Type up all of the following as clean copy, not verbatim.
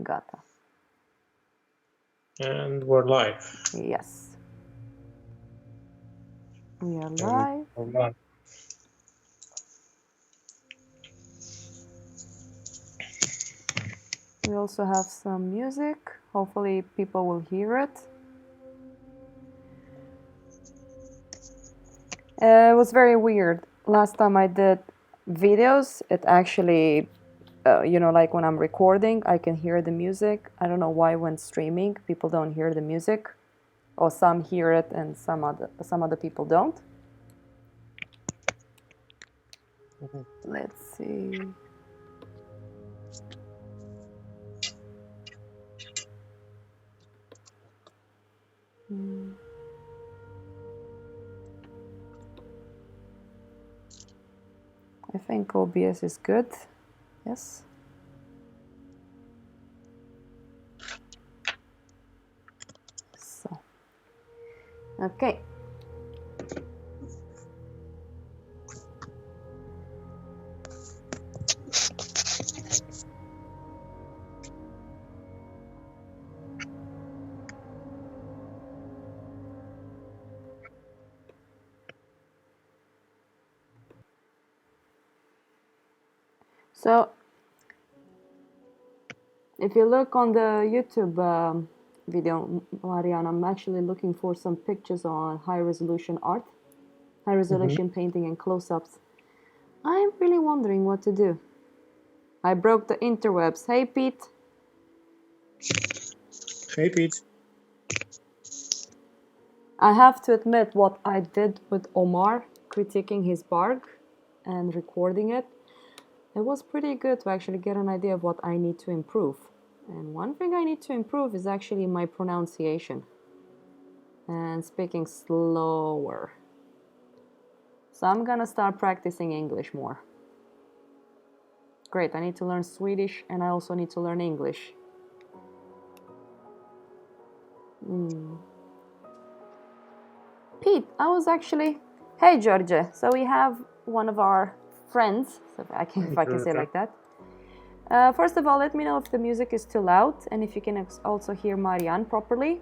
Gata. And we're live. Yes. We are live. We also have some music. Hopefully people will hear it. It was very weird. Last time I did videos, it actually, like when I'm recording, I can hear the music. I don't know why when streaming, people don't hear the music. Or some hear it and some other people don't. Let's see. I think OBS is good. Yes. So, okay. So, if you look on the YouTube video, Marian, I'm actually looking for some pictures on high resolution art, high resolution painting and close-ups. I'm really wondering what to do. I broke the interwebs. Hey, Pete. Hey, Pete. I have to admit what I did with Omar, critiquing his bark and recording it. It was pretty good to actually get an idea of what I need to improve. And one thing I need to improve is actually my pronunciation and speaking slower. So I'm gonna start practicing English more. Great, I need to learn Swedish and I also need to learn English. Pete, I was actually... Hey, George. So we have one of our friends, so if I can say it like that. First of all, let me know if the music is too loud and if you can also hear Marian properly.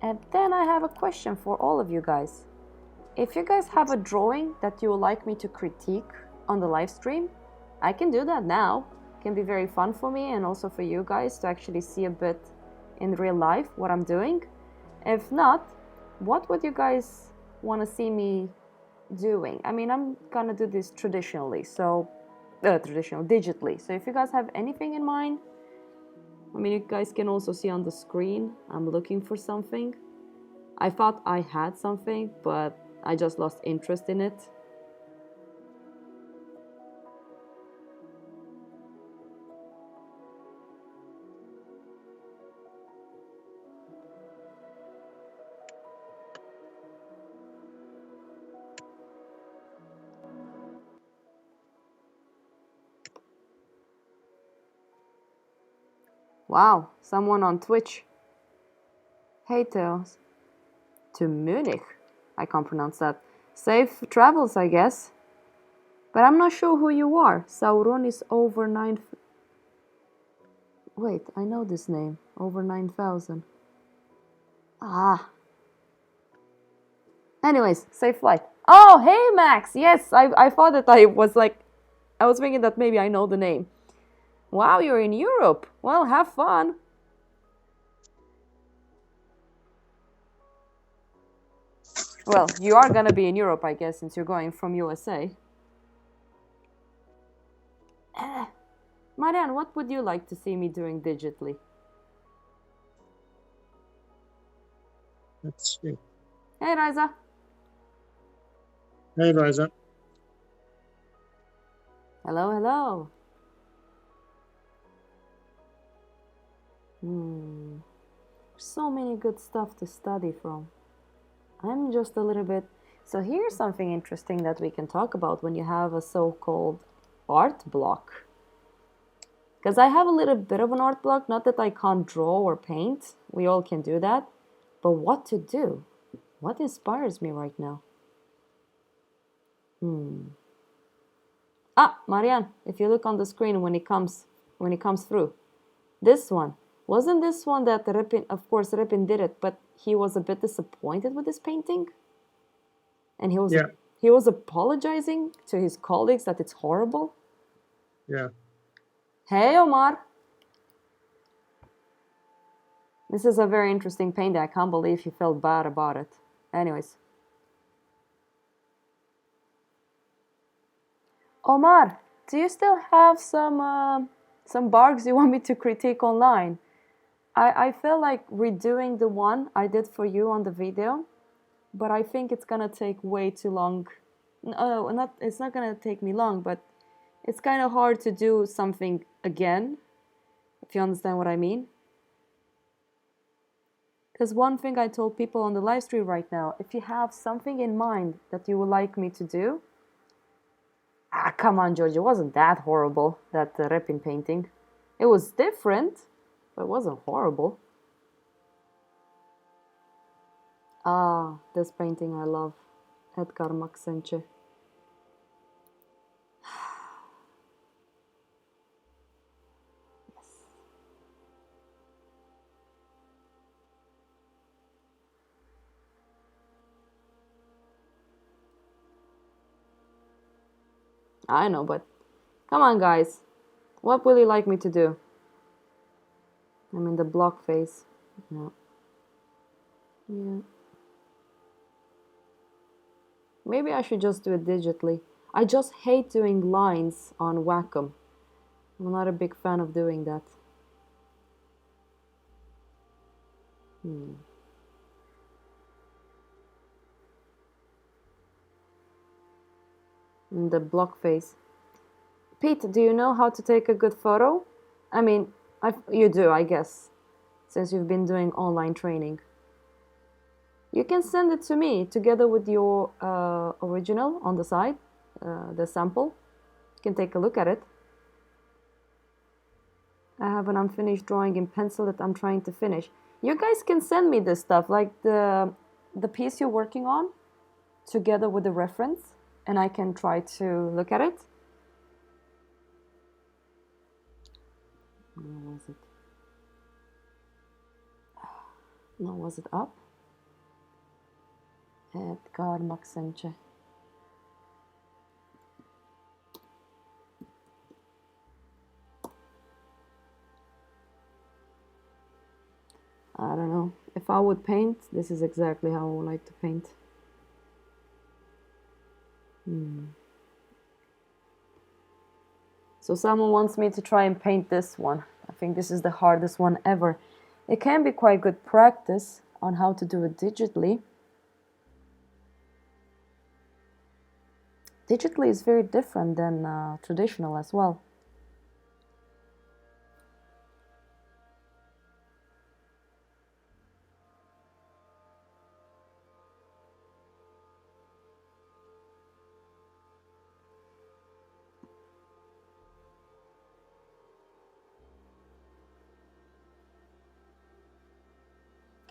And then I have a question for all of you guys. If you guys have a drawing that you would like me to critique on the live stream, I can do that now. It can be very fun for me and also for you guys to actually see a bit in real life what I'm doing. If not, what would you guys want to see me doing? I mean, I'm gonna do this digitally. So if you guys have anything in mind, I mean, you guys can also see on the screen, I'm looking for something. I thought I had something, but I just lost interest in it. Wow, someone on Twitch. Hey, Tails. To Munich. I can't pronounce that. Safe travels, I guess. But I'm not sure who you are. Sauron is over 9... Wait, I know this name. Over 9,000. Ah. Anyways, safe flight. Oh, hey, Max. Yes, I thought that I was thinking that maybe I know the name. Wow, you're in Europe. Well, have fun. Well, you are gonna be in Europe, I guess, since you're going from USA. Marian, what would you like to see me doing digitally? Let's see. Hey, Riza. Hey, Riza. Hello, hello. So many good stuff to study from. I'm just a little bit... So here's something interesting that we can talk about when you have a so-called art block. Because I have a little bit of an art block, not that I can't draw or paint. We all can do that. But what to do? What inspires me right now? Ah, Marian, if you look on the screen when it comes through. This one. Wasn't this one that Repin, of course, Repin did it, but he was a bit disappointed with this painting? And Yeah. he was apologizing to his colleagues that it's horrible? Yeah. Hey, Omar! This is a very interesting painting. I can't believe he felt bad about it. Anyways. Omar, do you still have some barks you want me to critique online? I feel like redoing the one I did for you on the video, but I think it's gonna take way too long. No, it's not gonna take me long, but it's kind of hard to do something again, if you understand what I mean. Because one thing I told people on the live stream right now, if you have something in mind that you would like me to do, come on, George, it wasn't that horrible, that Repin painting. It was different, but it wasn't horrible. Ah, this painting I love. Edgar Maxence. Yes. I know, but come on, guys. What will you like me to do? I mean, the block face. No. Yeah. Maybe I should just do it digitally. I just hate doing lines on Wacom. I'm not a big fan of doing that. The block face. Pete, do you know how to take a good photo? I mean, you do, I guess, since you've been doing online training. You can send it to me together with your original on the side, the sample. You can take a look at it. I have an unfinished drawing in pencil that I'm trying to finish. You guys can send me this stuff, like the piece you're working on, together with the reference, and I can try to look at it. Where was it? No, was it up? Edgar Maxence. I don't know. If I would paint, this is exactly how I would like to paint. So someone wants me to try and paint this one. I think this is the hardest one ever. It can be quite good practice on how to do it digitally. Digitally is very different than traditional as well.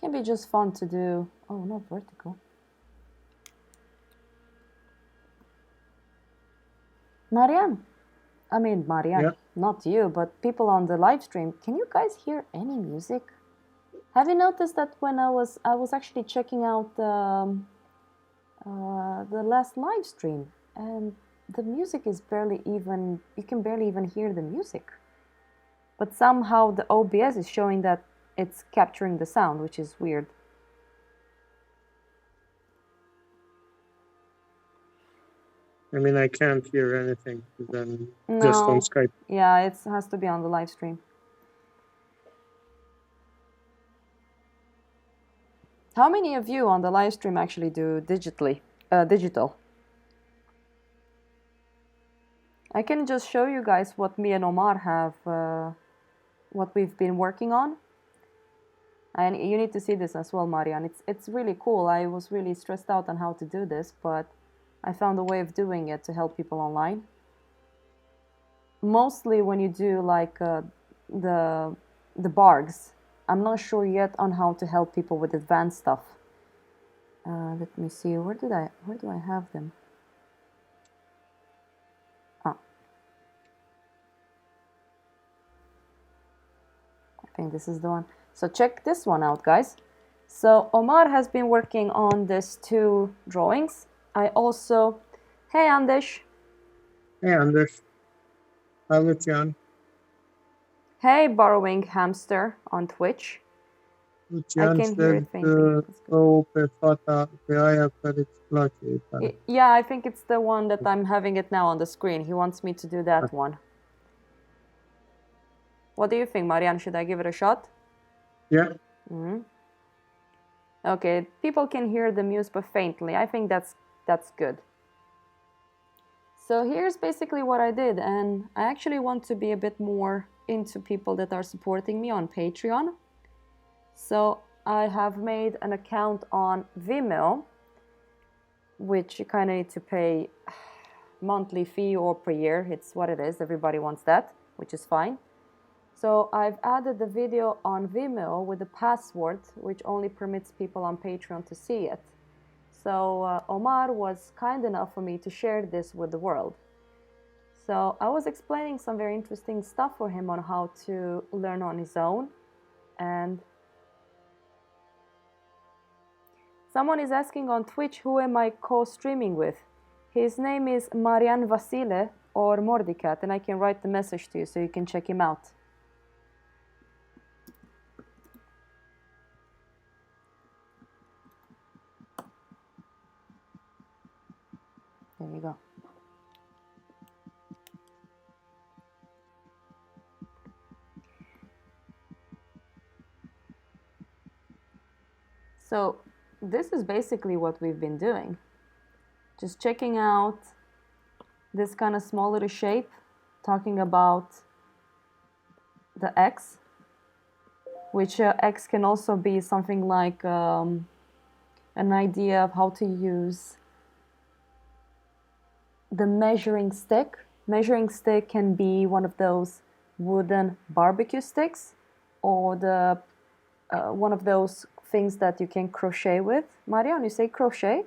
Can be just fun to do. Oh, not vertical. Marian. Yeah. Not you, but people on the live stream. Can you guys hear any music? Have you noticed that when I was actually checking out the last live stream, and the music is barely even, you can barely even hear the music. But somehow the OBS is showing that it's capturing the sound, which is weird. I mean, I can't hear anything then just on Skype. Yeah, it has to be on the live stream. How many of you on the live stream actually do digital? I can just show you guys what me and Omar have, what we've been working on. And you need to see this as well, Marian. It's really cool. I was really stressed out on how to do this, but I found a way of doing it to help people online. Mostly when you do like the bargs, I'm not sure yet on how to help people with advanced stuff. Let me see. Where do I have them? think this is the one. So check this one out, guys. So Omar has been working on these 2 drawings. I also... Hey, Anders. Hey, Anders. Hi, Lucian. Hey, Borrowing Hamster on Twitch. I can hear it faintly. Yeah, I think it's the one that I'm having it now on the screen. He wants me to do that one. What do you think, Marian? Should I give it a shot? Yeah. Okay, people can hear the muse, but faintly. I think that's good. So here's basically what I did, and I actually want to be a bit more into people that are supporting me on Patreon. So I have made an account on Vimeo, which you kind of need to pay monthly fee or per year. It's what it is. Everybody wants that, which is fine. So I've added the video on Vimeo with a password, which only permits people on Patreon to see it. So Omar was kind enough for me to share this with the world. So I was explaining some very interesting stuff for him on how to learn on his own. And someone is asking on Twitch, who am I co-streaming with? His name is Marian Vasile or Mordicat, and I can write the message to you so you can check him out. There you go. So this is basically what we've been doing. Just checking out this kind of small little shape, talking about the X, which X can also be something like an idea of how to use the measuring stick. Measuring stick can be one of those wooden barbecue sticks, or the one of those things that you can crochet with. Marian, you say crochet?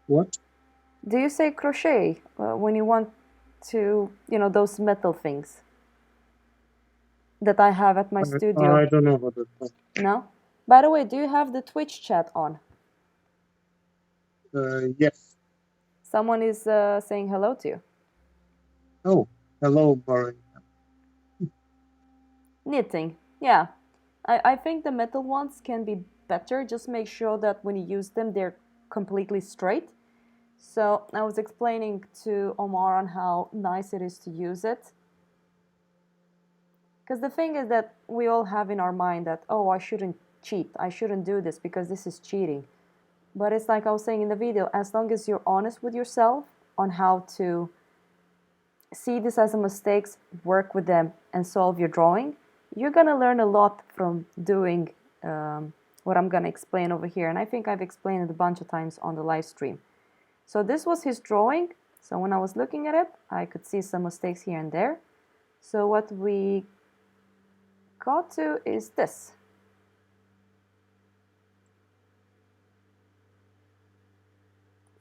What? Do you say crochet when you want to, those metal things that I have at my studio? I don't know what that's. No? By the way, do you have the Twitch chat on? Yes. Someone is saying hello to you. Oh, hello, Marian. Knitting, yeah. I think the metal ones can be better. Just make sure that when you use them, they're completely straight. So I was explaining to Omar on how nice it is to use it. Because the thing is that we all have in our mind that, oh, I shouldn't cheat. I shouldn't do this because this is cheating. But it's like I was saying in the video, as long as you're honest with yourself on how to see this as a mistake, work with them, and solve your drawing, you're going to learn a lot from doing what I'm going to explain over here. And I think I've explained it a bunch of times on the live stream. So this was his drawing. So when I was looking at it, I could see some mistakes here and there. So what we got to is this.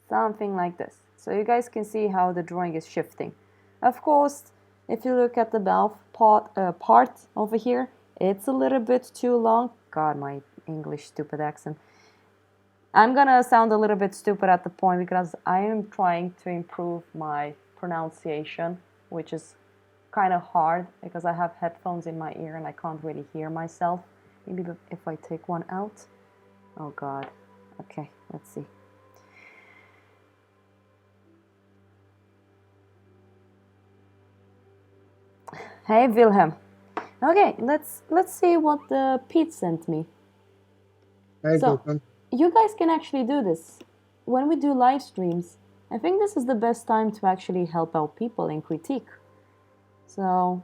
Something like this. So you guys can see how the drawing is shifting. Of course, if you look at the mouth part over here, it's a little bit too long. God, my English stupid accent. I'm gonna sound a little bit stupid at the point because I am trying to improve my pronunciation, which is kind of hard because I have headphones in my ear and I can't really hear myself. Maybe if I take one out. Oh God. Okay, let's see. Hey Wilhelm. Okay, let's see what Pete sent me. Hey, so, Wilhelm. You guys can actually do this. When we do live streams, I think this is the best time to actually help out people and critique. So,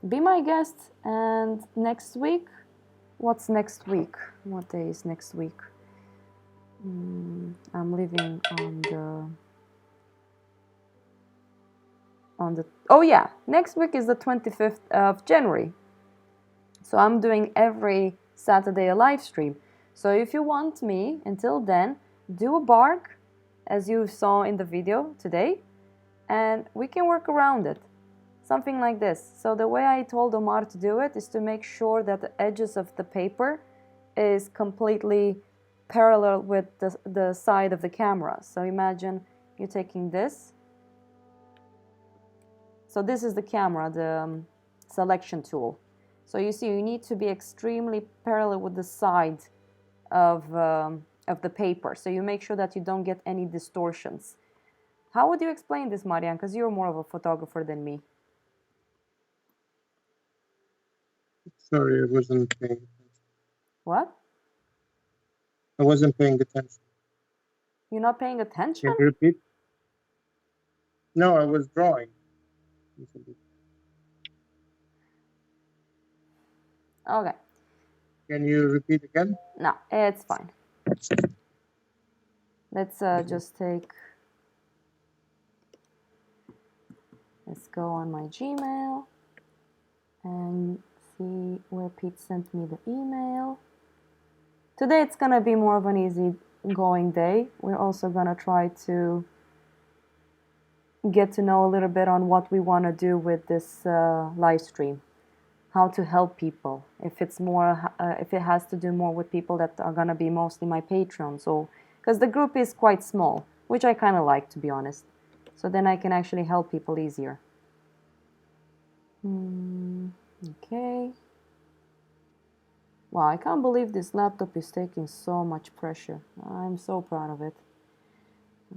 be my guest, and next week, what's next week? What day is next week? I'm leaving on the oh yeah, next week is the 25th of January. So I'm doing every Saturday a live stream. So if you want me until then, do a bark as you saw in the video today, and we can work around it. something like this. So the way I told Omar to do it is to make sure that the edges of the paper is completely parallel with the side of the camera. So imagine you're taking this. So this is the camera, the selection tool. So you see, you need to be extremely parallel with the side of the paper. So you make sure that you don't get any distortions. How would you explain this, Marian? Because you're more of a photographer than me. Sorry, I wasn't paying attention. What? I wasn't paying attention. You're not paying attention? Can you repeat? No, I was drawing. Okay. Can you repeat again? No, it's fine. Let's just take... Let's go on my Gmail and see where Pete sent me the email. Today it's gonna be more of an easy going day. We're also gonna try to get to know a little bit on what we want to do with this live stream, how to help people. If it's more, if it has to do more with people that are gonna be mostly my patrons, or because the group is quite small, which I kind of like, to be honest. So then I can actually help people easier. Okay. Wow, I can't believe this laptop is taking so much pressure. I'm so proud of it.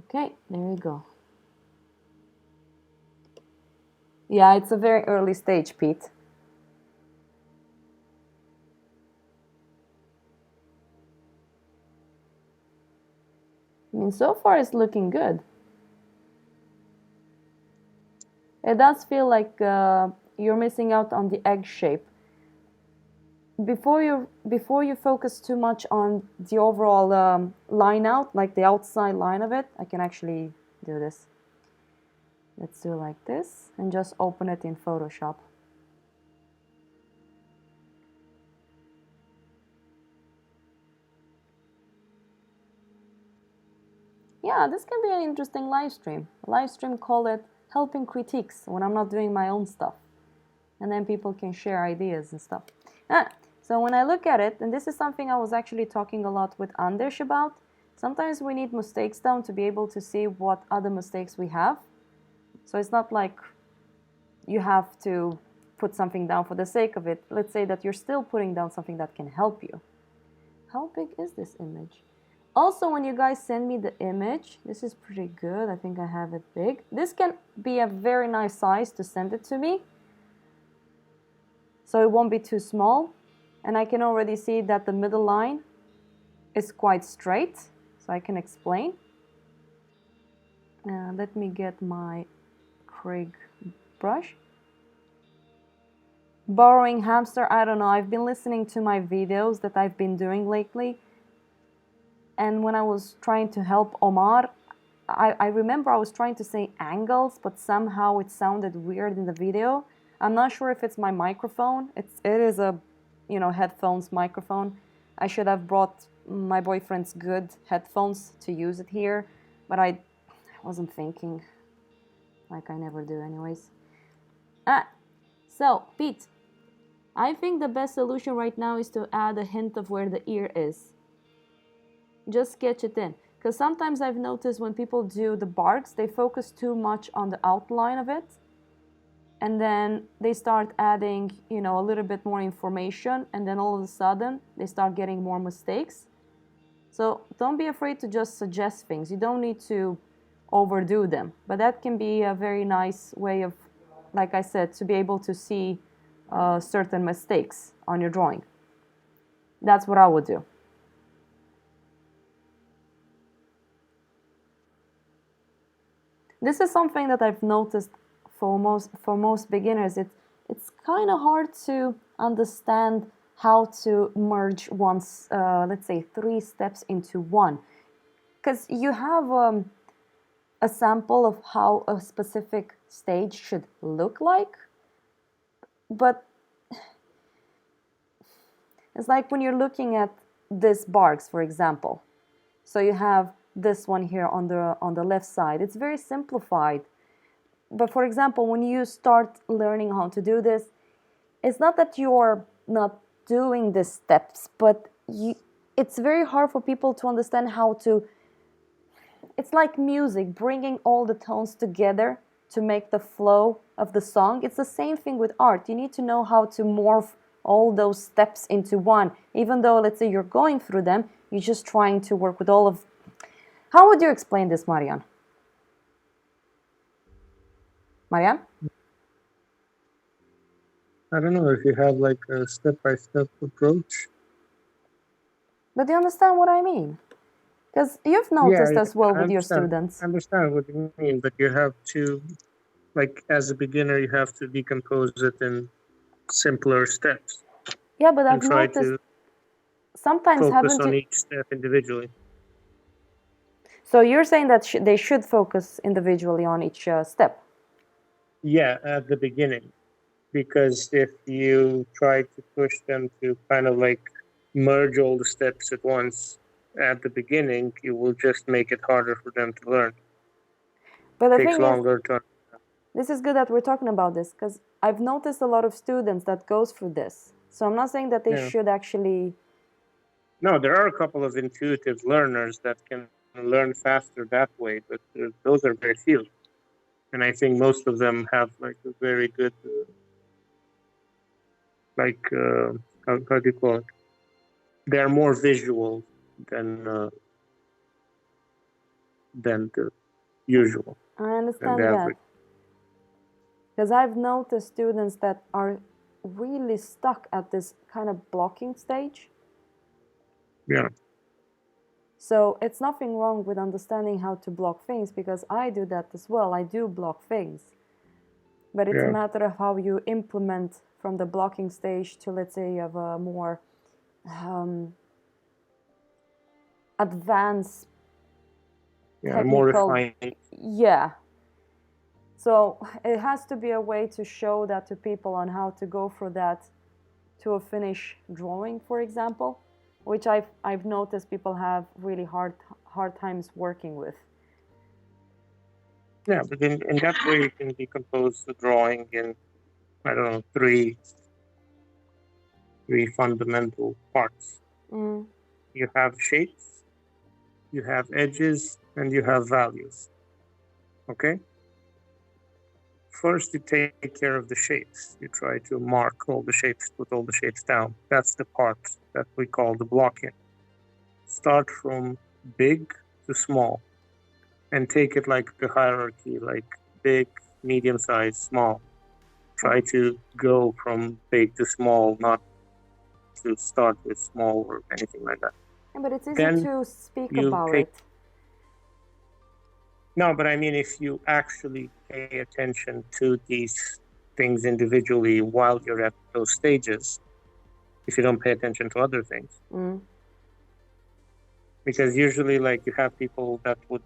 Okay, there you go. Yeah, it's a very early stage, Pete. I mean, so far it's looking good. It does feel like you're missing out on the egg shape. Before you focus too much on the overall line out, like the outside line of it, I can actually do this. Let's do like this and just open it in Photoshop. Yeah, this can be an interesting live stream. Live stream, call it helping critiques when I'm not doing my own stuff. And then people can share ideas and stuff. So when I look at it, and this is something I was actually talking a lot with Anders about, sometimes we need mistakes down to be able to see what other mistakes we have. So it's not like you have to put something down for the sake of it. Let's say that you're still putting down something that can help you. How big is this image? Also, when you guys send me the image, this is pretty good. I think I have it big. This can be a very nice size to send it to me, so it won't be too small. And I can already see that the middle line is quite straight, so I can explain. Let me get my Craig brush. Borrowing hamster, I don't know. I've been listening to my videos that I've been doing lately. And when I was trying to help Omar, I remember I was trying to say angles, but somehow it sounded weird in the video. I'm not sure if it's my microphone. It is a, headphones microphone. I should have brought my boyfriend's good headphones to use it here, but I wasn't thinking, like I never do anyways. So Pete, I think the best solution right now is to add a hint of where the ear is. Just sketch it in, because sometimes I've noticed when people do the barks, they focus too much on the outline of it, and then they start adding, a little bit more information, and then all of a sudden they start getting more mistakes. So don't be afraid to just suggest things. You don't need to overdo them, but that can be a very nice way of, like I said, to be able to see certain mistakes on your drawing. That's what I would do. This is something that I've noticed for most beginners. It's kind of hard to understand how to merge one's, let's say, 3 steps into one. Because you have a sample of how a specific stage should look like, but it's like when you're looking at this barks, for example. So you have this one here on the left side. It's very simplified. but for example, when you start learning how to do this, it's not that you're not doing the steps, but it's very hard for people to understand how to. It's like music, bringing all the tones together to make the flow of the song. It's the same thing with art. You need to know how to morph all those steps into one. Even though, let's say, you're going through them, you're just trying to work with all of. How would you explain this, Marian? Marian? I don't know if you have like a step-by-step approach. But do you understand what I mean? Because you've noticed as well with your students. I understand what you mean, but you have to, like, as a beginner, you have to decompose it in simpler steps. Yeah, but I've and try noticed to sometimes focus haven't on you. each step individually. So you're saying that they should focus individually on each step? Yeah, at the beginning. Because if you try to push them to kind of like merge all the steps at once at the beginning, you will just make it harder for them to learn. But the It takes thing is, longer to. this is good that we're talking about this, because I've noticed a lot of students that goes through this. So I'm not saying that they should actually. No, there are a couple of intuitive learners that can learn faster that way, but those are very few. And I think most of them have like a very good, how do you call it? They are more visual than the usual. I understand that. Because I've noticed students that are really stuck at this kind of blocking stage. Yeah. So it's nothing wrong with understanding how to block things, because I do that as well. I do block things. But it's a matter of how you implement from the blocking stage to, let's say, of a more advanced technical. More refined. Yeah. So it has to be a way to show that to people on how to go through that to a finished drawing, for example, which I've noticed people have really hard times working with. Yeah, but in that way you can decompose the drawing in, I don't know, three fundamental parts. You have shapes, you have edges, and you have values. Okay? First, you take care of the shapes. You try to mark all the shapes, put all the shapes down. That's the part that we call the blocking. Start from big to small and take it like a hierarchy, like big, medium size, small. Try to go from big to small, not to start with small or anything like that. Yeah, but it's easy to speak about it. No, but I mean, if you actually pay attention to these things individually while you're at those stages, if you don't pay attention to other things. Because usually, like, you have people that would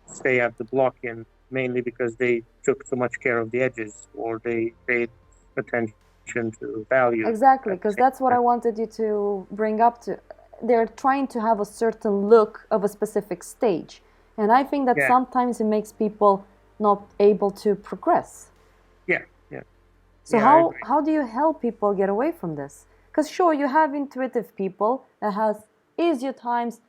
stay at the block-in mainly because they took too much care of the edges, or they paid attention to value. Exactly, because that's what I wanted you to bring up to. They're trying to have a certain look of a specific stage. And I think that sometimes it makes people not able to progress. Yeah. So how do you help people get away from this? Because sure, you have intuitive people that has easier times,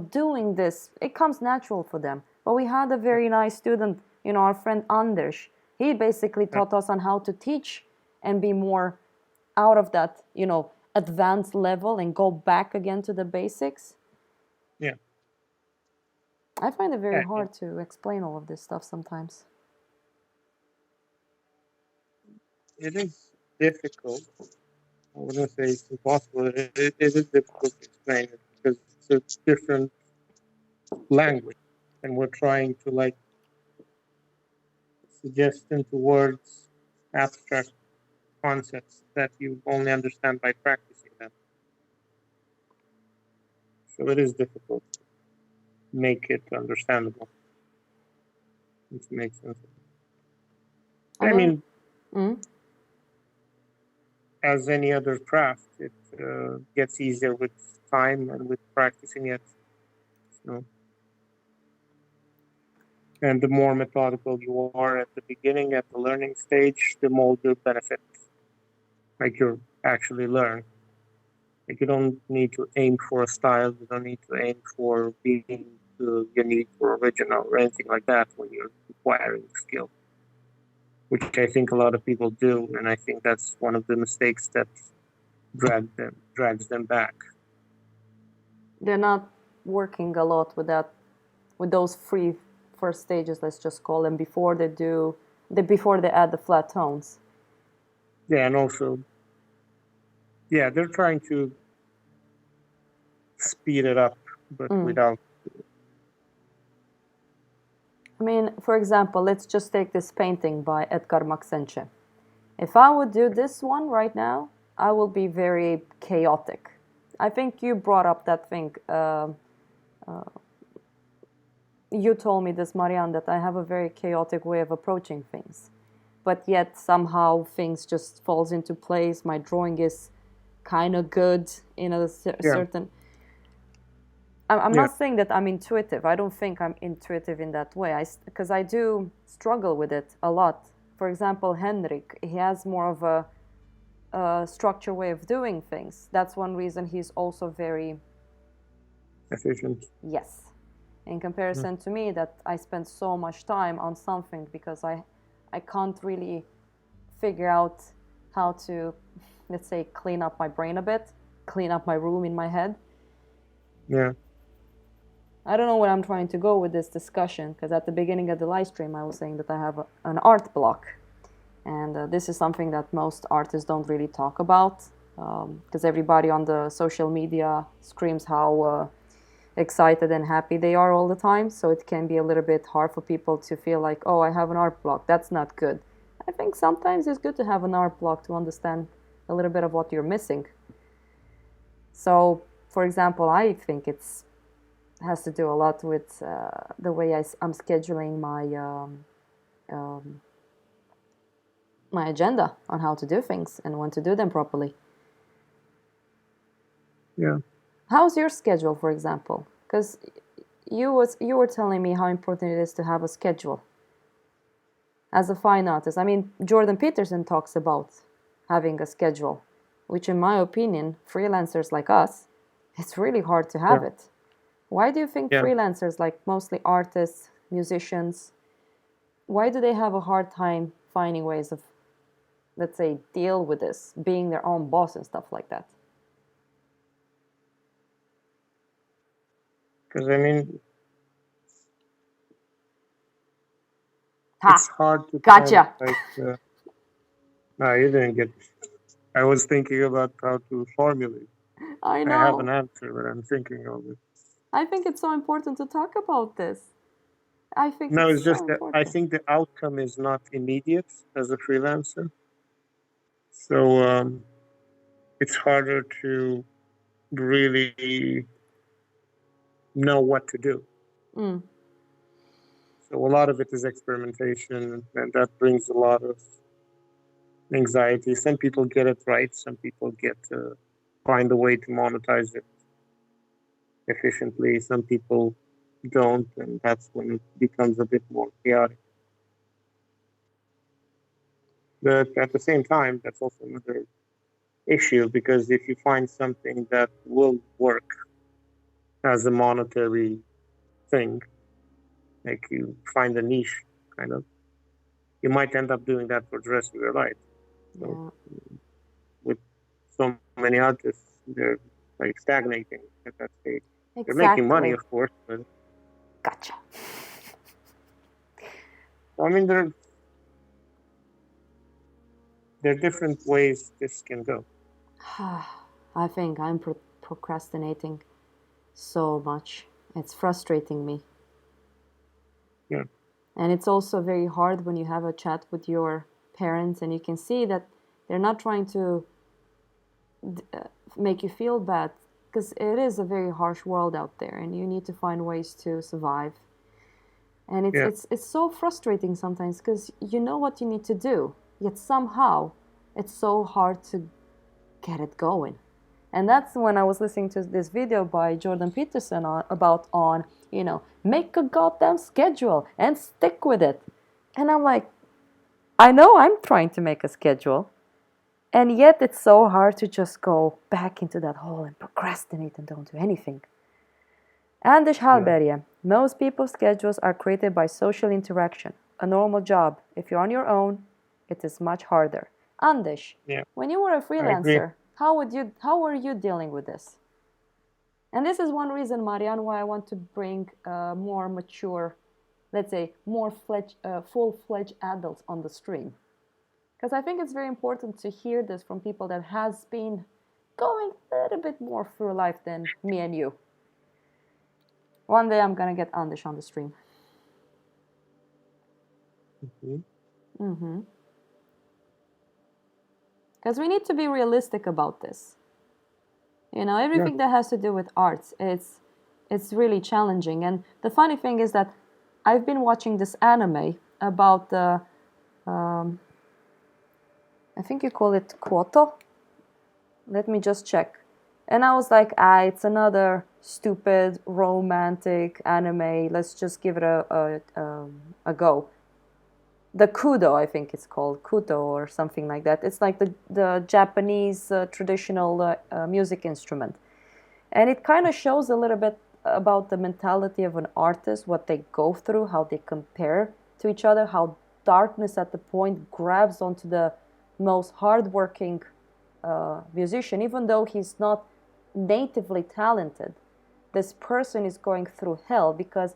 doing this. It comes natural for them. But we had a very nice student, our friend Anders. He basically taught us on how to teach and be more out of that, advanced level and go back again to the basics. Yeah. I find it very hard to explain all of this stuff sometimes. It is difficult. I wouldn't say it's impossible. It is difficult to explain it because it's a different language, and we're trying to suggest into words abstract concepts that you only understand by practicing them. So it is difficult to make it understandable. It makes sense. I mean, as any other craft, it gets easier with time and with practicing it. So And the more methodical you are at the beginning, at the learning stage, the more you benefit. Like you actually learn. Like you don't need to aim for a style. You don't need to aim for being unique or original or anything like that when you're acquiring skill, which I think a lot of people do, and I think that's one of the mistakes that drags them back. They're not working a lot with that, with those three first stages, let's just call them, before they add the flat tones. Yeah, and also, yeah, they're trying to speed it up, but without. I mean, for example, let's just take this painting by Edgar Maxence. If I would do this one right now, I will be very chaotic. I think you brought up that thing. You told me this, Marian, that I have a very chaotic way of approaching things. But yet somehow things just falls into place. My drawing is kind of good in a certain... I'm not saying that I'm intuitive. I don't think I'm intuitive in that way, because I do struggle with it a lot. For example, Henrik, he has more of a structured way of doing things. That's one reason he's also very... efficient. Yes. In comparison to me, that I spend so much time on something because I can't really figure out how to, let's say, clean up my brain a bit, clean up my room in my head. Yeah. I don't know where I'm trying to go with this discussion, because at the beginning of the live stream, I was saying that I have an art block. And this is something that most artists don't really talk about, because everybody on the social media screams how excited and happy they are all the time. So it can be a little bit hard for people to feel like, oh, I have an art block. That's not good. I think sometimes it's good to have an art block to understand a little bit of what you're missing. So, for example, I think it has to do a lot with the way I'm scheduling my agenda on how to do things and when to do them properly. Yeah. How's your schedule, for example? Because you were telling me how important it is to have a schedule as a fine artist. I mean, Jordan Peterson talks about having a schedule, which in my opinion, freelancers like us, it's really hard to have it. Why do you think freelancers, like mostly artists, musicians, why do they have a hard time finding ways of, let's say, deal with this, being their own boss and stuff like that? Because, I mean, it's hard to... Gotcha! No, you didn't get it. I was thinking about how to formulate. I know. I have an answer, but I'm thinking of it. I think it's so important to talk about this. I think no, it's just so that important. I think the outcome is not immediate as a freelancer. So it's harder to really know what to do. So a lot of it is experimentation, and that brings a lot of anxiety. Some people get it right. Some people get to find a way to monetize it efficiently. Some people don't, and that's when it becomes a bit more chaotic. But at the same time, that's also another issue, because if you find something that will work as a monetary thing, like you find a niche, kind of, you might end up doing that for the rest of your life. So with so many artists, they're like stagnating at that stage. Exactly. They're making money, of course, but... Gotcha. I mean, there are different ways this can go. I think I'm procrastinating so much. It's frustrating me. Yeah. And it's also very hard when you have a chat with your parents and you can see that they're not trying to make you feel bad, because it is a very harsh world out there and you need to find ways to survive. And it's so frustrating sometimes, because you know what you need to do, yet somehow it's so hard to get it going. And that's when I was listening to this video by Jordan Peterson about make a goddamn schedule and stick with it. And I'm like, I know I'm trying to make a schedule, and yet it's so hard to just go back into that hole and procrastinate and don't do anything. Anders Hallberg, most people's schedules are created by social interaction. A normal job, if you're on your own, it is much harder. Anders, when you were a freelancer, how were you dealing with this? And this is one reason, Marian, why I want to bring more mature, let's say, more full-fledged adults on the stream. Because I think it's very important to hear this from people that has been going a little bit more through life than me and you. One day I'm gonna get Anders on the stream. Because we need to be realistic about this. Everything that has to do with arts, it's really challenging. And the funny thing is that I've been watching this anime about the, I think you call it Kyoto. Let me just check. And I was like, it's another stupid romantic anime. Let's just give it a go. The Kudo, I think it's called, Kudo or something like that. It's like the Japanese traditional music instrument. And it kind of shows a little bit about the mentality of an artist, what they go through, how they compare to each other, how darkness at the point grabs onto the most hardworking musician, even though he's not natively talented. This person is going through hell because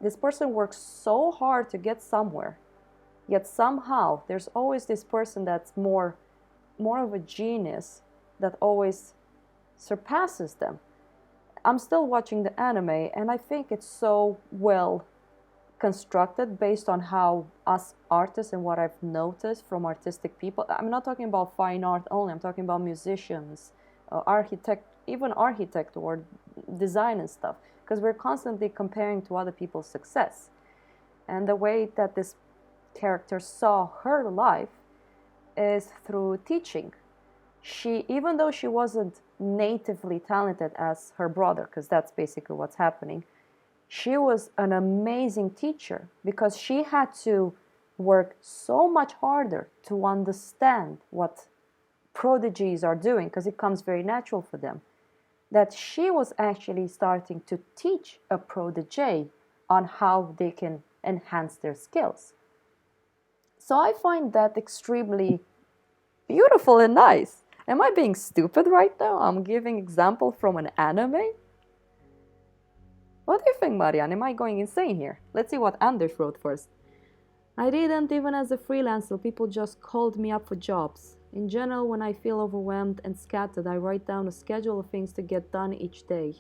this person works so hard to get somewhere, yet somehow there's always this person that's more of a genius that always surpasses them. I'm still watching the anime, and I think it's so well constructed based on how us artists and what I've noticed from artistic people. I'm not talking about fine art only, I'm talking about musicians, even architect or design and stuff, because we're constantly comparing to other people's success. And the way that this character saw her life is through teaching. Even though she wasn't natively talented as her brother, because that's basically what's happening, she was an amazing teacher because she had to work so much harder to understand what prodigies are doing, because it comes very natural for them, that she was actually starting to teach a protege on how they can enhance their skills. So I find that extremely beautiful and nice. Am I being stupid right now? I'm giving example from an anime? What do you think, Marian? Am I going insane here? Let's see what Anders wrote first. I didn't even as a freelancer, people just called me up for jobs. In general, when I feel overwhelmed and scattered, I write down a schedule of things to get done each day.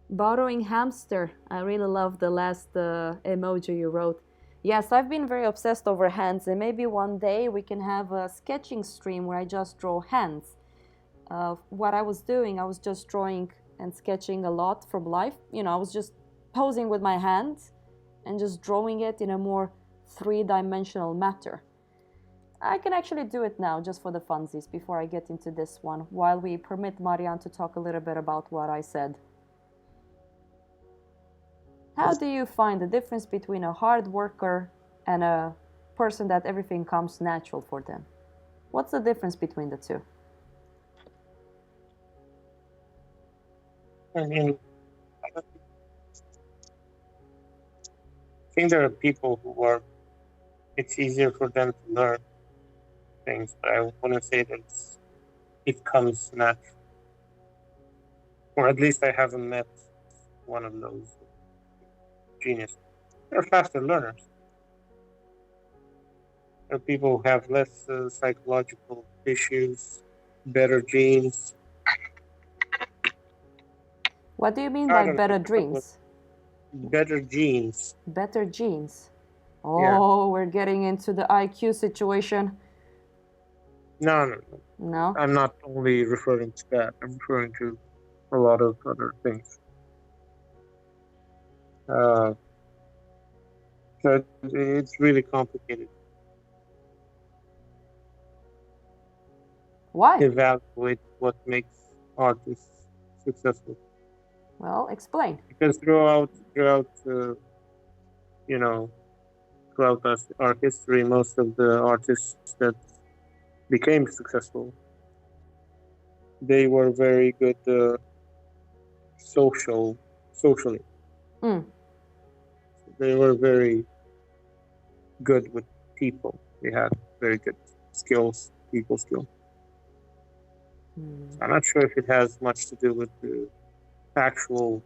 Borrowing hamster. I really love the last emoji you wrote. Yes, I've been very obsessed over hands, and maybe one day we can have a sketching stream where I just draw hands. What I was doing, I was just drawing and sketching a lot from life. I was just posing with my hands and just drawing it in a more three-dimensional matter. I can actually do it now just for the funsies before I get into this one, while we permit Marian to talk a little bit about what I said. How do you find the difference between a hard worker and a person that everything comes natural for them? What's the difference between the two? I think there are people who it's easier for them to learn things, but I wouldn't say that it comes natural. Or at least I haven't met one of those geniuses. They're faster learners. There are people who have less psychological issues, better genes. What do you mean by better dreams? Better genes. Better genes. Oh, we're getting into the IQ situation. No. No? I'm not only referring to that. I'm referring to a lot of other things. So it's really complicated. Why? evaluate what makes artists successful. Well, explain. Because you know, throughout our history, most of the artists that became successful, they were very good socially. Mm. They were very good with people. They had very good skills, people skills. So I'm not sure if it has much to do with the actual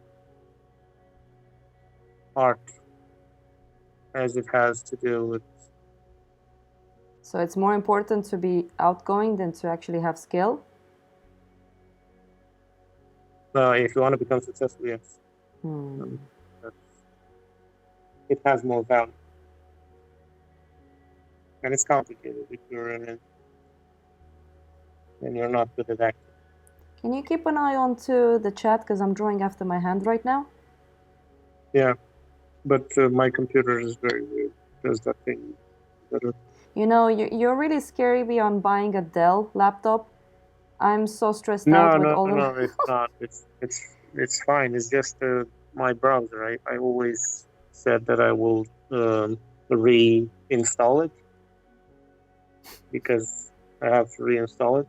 art as it has to do with. So it's more important to be outgoing than to actually have skill? If you want to become successful, yes. It has more value. And it's complicated if you're in it and you're not good at acting. Can you keep an eye on to the chat because I'm drawing after my hand right now? Yeah, but my computer is very weird. Does that thing better. You know, you're really scary beyond buying a Dell laptop. I'm so stressed out No, with no, all no, of... it's not. It's fine. It's just my browser. I always said that I will reinstall it because I have to reinstall it.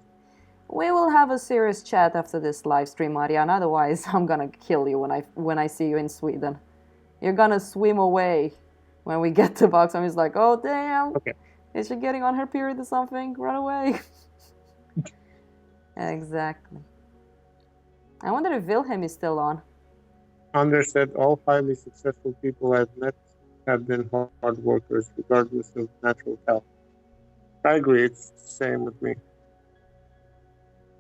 We will have a serious chat after this live stream, Marian. Otherwise, I'm gonna kill you when I see you in Sweden. You're gonna swim away when we get to box. I'm just like, oh damn, Okay. Is she getting on her period or something? Run away. Exactly. I wonder if Wilhelm is still on. Anders said all highly successful people I've met have been hard workers, regardless of natural talent. I agree. It's the same with me.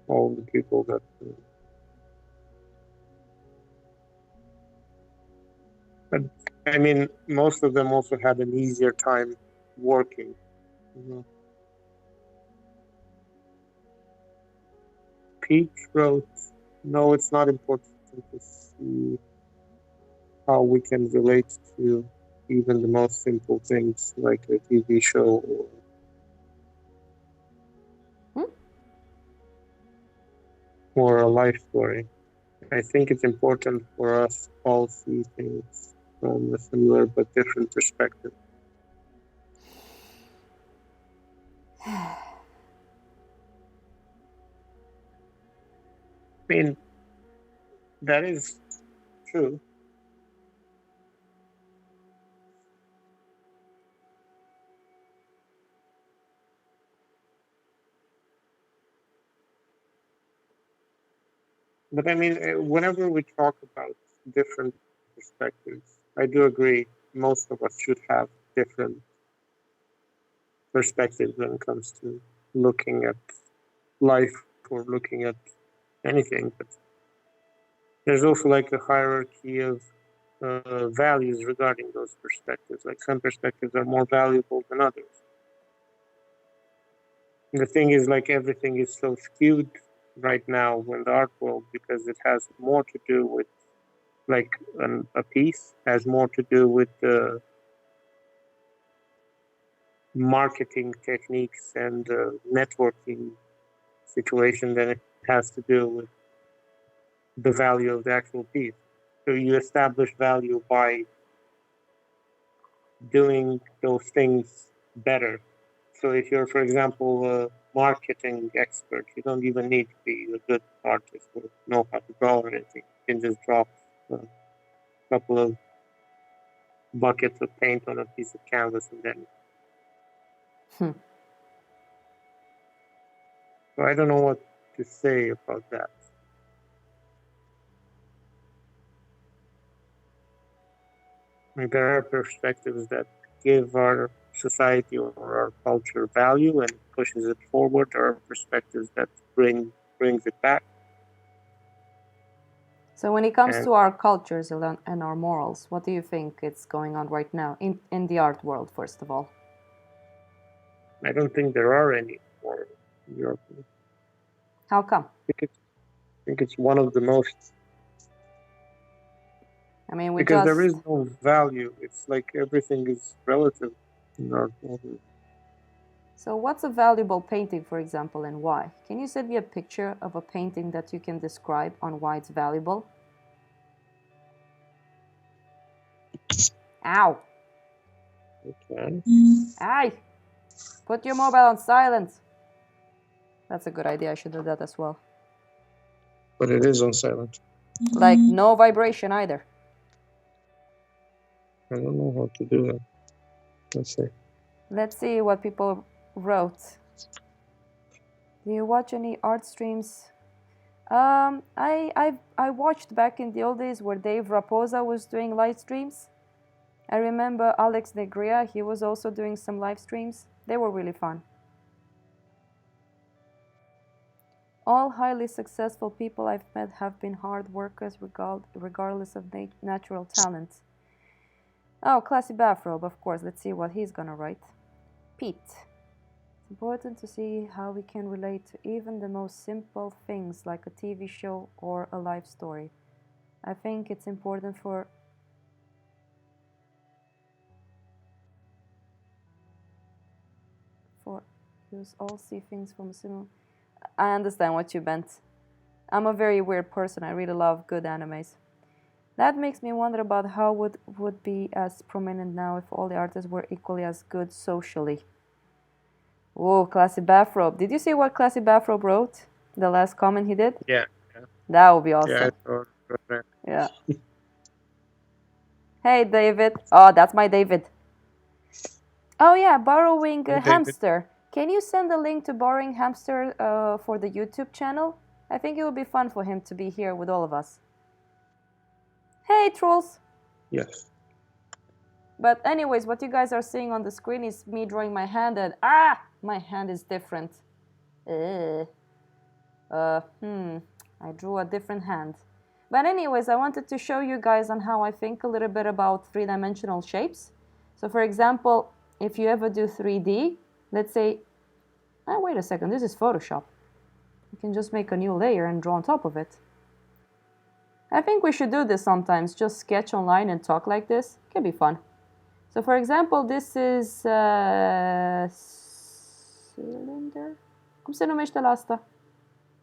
All the people that. But I mean, most of them also had an easier time working. Pete wrote, "No, it's not important to see how we can relate to even the most simple things like a TV show or a life story. I think it's important for us all see things from a similar but different perspective." I mean, that is true. But I mean, whenever we talk about different perspectives, I do agree most of us should have different perspectives when it comes to looking at life or looking at anything. But there's also like a hierarchy of values regarding those perspectives. Like some perspectives are more valuable than others. And the thing is, like everything is so skewed right now in the art world because it has more to do with like a piece has more to do with the marketing techniques and networking situation than it has to do with the value of the actual piece. So you establish value by doing those things better. So if you're, for example, a marketing expert, you don't even need to be a good artist or know how to draw or anything. You can just drop a couple of buckets of paint on a piece of canvas and then. So I don't know what to say about that. I mean, there are perspectives that give our society or our culture value and pushes it forward. There are perspectives that brings it back. So when it comes to our cultures and our morals, what do you think is going on right now in the art world, first of all? I don't think there are any more in Europe. How come? I think it's one of the most. I mean, because there is no value. It's like everything is relative in art world. So what's a valuable painting, for example, and why? Can you send me a picture of a painting that you can describe on why it's valuable? Ow! Okay. Aye! Put your mobile on silent. That's a good idea. I should do that as well. But it is on silent. Like no vibration either. I don't know how to do that. Let's see. Let's see what people wrote. Do you watch any art streams? I watched back in the old days where Dave Raposa was doing live streams. I remember Alex Negria, he was also doing some live streams. They were really fun. All highly successful people I've met have been hard workers regardless of natural talent. Oh, Classy Bathrobe, of course. Let's see what he's gonna write. Pete. It's important to see how we can relate to even the most simple things like a TV show or a life story. I think it's important for use all see things from a similar. I understand what you meant. I'm a very weird person. I really love good animes. That makes me wonder about how would be as prominent now if all the artists were equally as good socially. Oh, Classy Bathrobe. Did you see what Classy Bathrobe wrote? The last comment he did? Yeah. That would be awesome. Yeah, I saw it. Yeah. Hey, David. Oh, that's my David. Oh, yeah, Borrowing Hey, Hamster. Can you send a link to Borrowing Hamster for the YouTube channel? I think it would be fun for him to be here with all of us. Hey, trolls. Yes. But anyways, what you guys are seeing on the screen is me drawing my hand and my hand is different. I drew a different hand. But anyways, I wanted to show you guys on how I think a little bit about three-dimensional shapes. So for example, if you ever do 3D, let's say, wait a second, this is Photoshop. You can just make a new layer and draw on top of it. I think we should do this sometimes, just sketch online and talk like this. It can be fun. So for example, this is cylinder. Cum se numește la asta?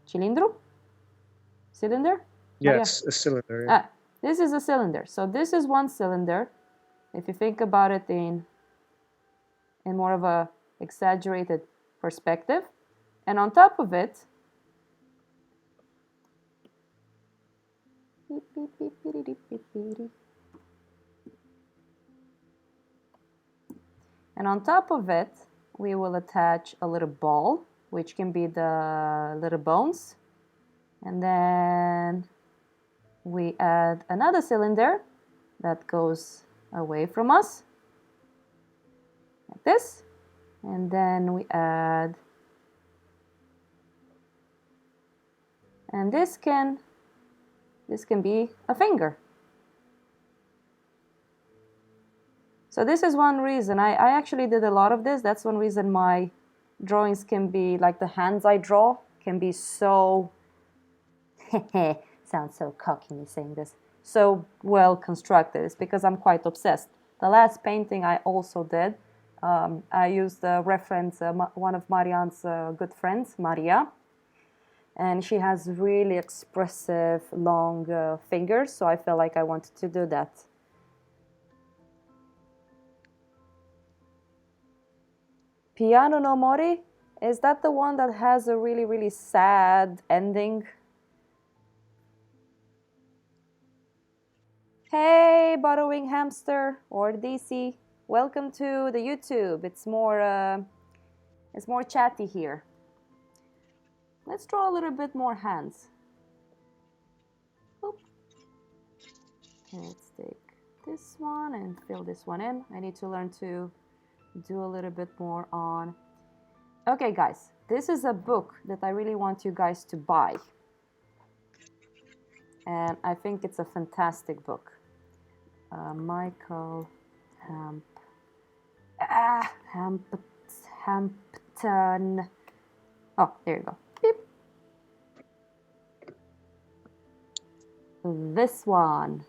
Cilindru? Cylinder? Yes, a cylinder. Yeah. This is a cylinder. So this is one cylinder. If you think about it in more of a exaggerated perspective. And on top of it, we will attach a little ball, which can be the little bones. And then we add another cylinder that goes away from us, like this. And then we add, and this can be a finger. So this is one reason. I actually did a lot of this. That's one reason my drawings can be, like the hands I draw, can be so, sounds so cocky me saying this, so well constructed. It's because I'm quite obsessed. The last painting I also did, I used a reference, one of Marian's good friends, Maria. And she has really expressive, long fingers, so I felt like I wanted to do that. Piano no Mori? Is that the one that has a really, really sad ending? Hey, Borrowing Hamster or DC. Welcome to the YouTube. It's more chatty here. Let's draw a little bit more hands. Oop. Okay, let's take this one and fill this one in. I need to learn to do a little bit more on. Okay, guys, this is a book that I really want you guys to buy. And I think it's a fantastic book. Michael Hampton. Oh, there you go. Beep. This one.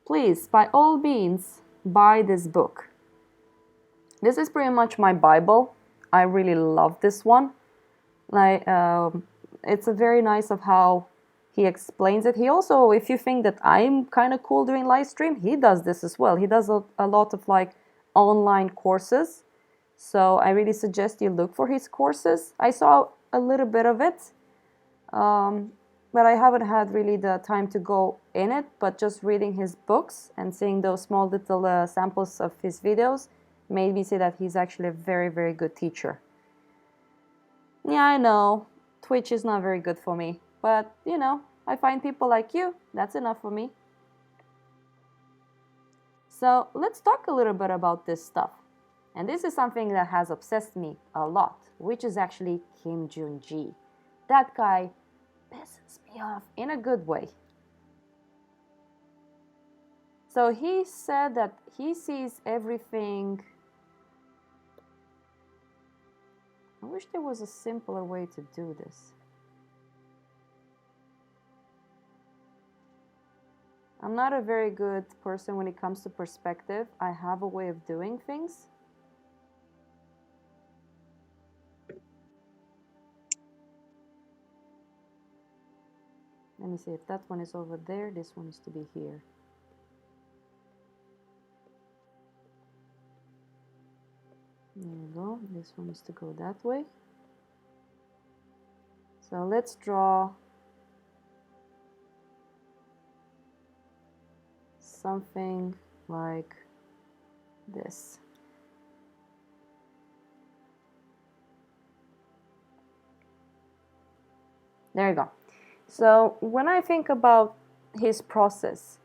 Please, by all means, buy this book. This is pretty much my Bible. I really love this one. Like, it's a very nice of how he explains it. He also, if you think that I'm kind of cool doing live stream, he does this as well. He does a lot of like online courses. So I really suggest you look for his courses. I saw a little bit of it, but I haven't had really the time to go in it. But just reading his books and seeing those small little samples of his videos made me see that he's actually a very, very good teacher. Yeah, I know, Twitch is not very good for me, but you know, I find people like you, that's enough for me. So let's talk a little bit about this stuff. And this is something that has obsessed me a lot, which is actually Kim Jun-ji. That guy pisses me off in a good way. So he said that he sees everything. I wish there was a simpler way to do this. I'm not a very good person when it comes to perspective. I have a way of doing things. Let me see, if that one is over there, this one is to be here. There you go, this one is to go that way. So let's draw something like this. There you go. So when I think about his process,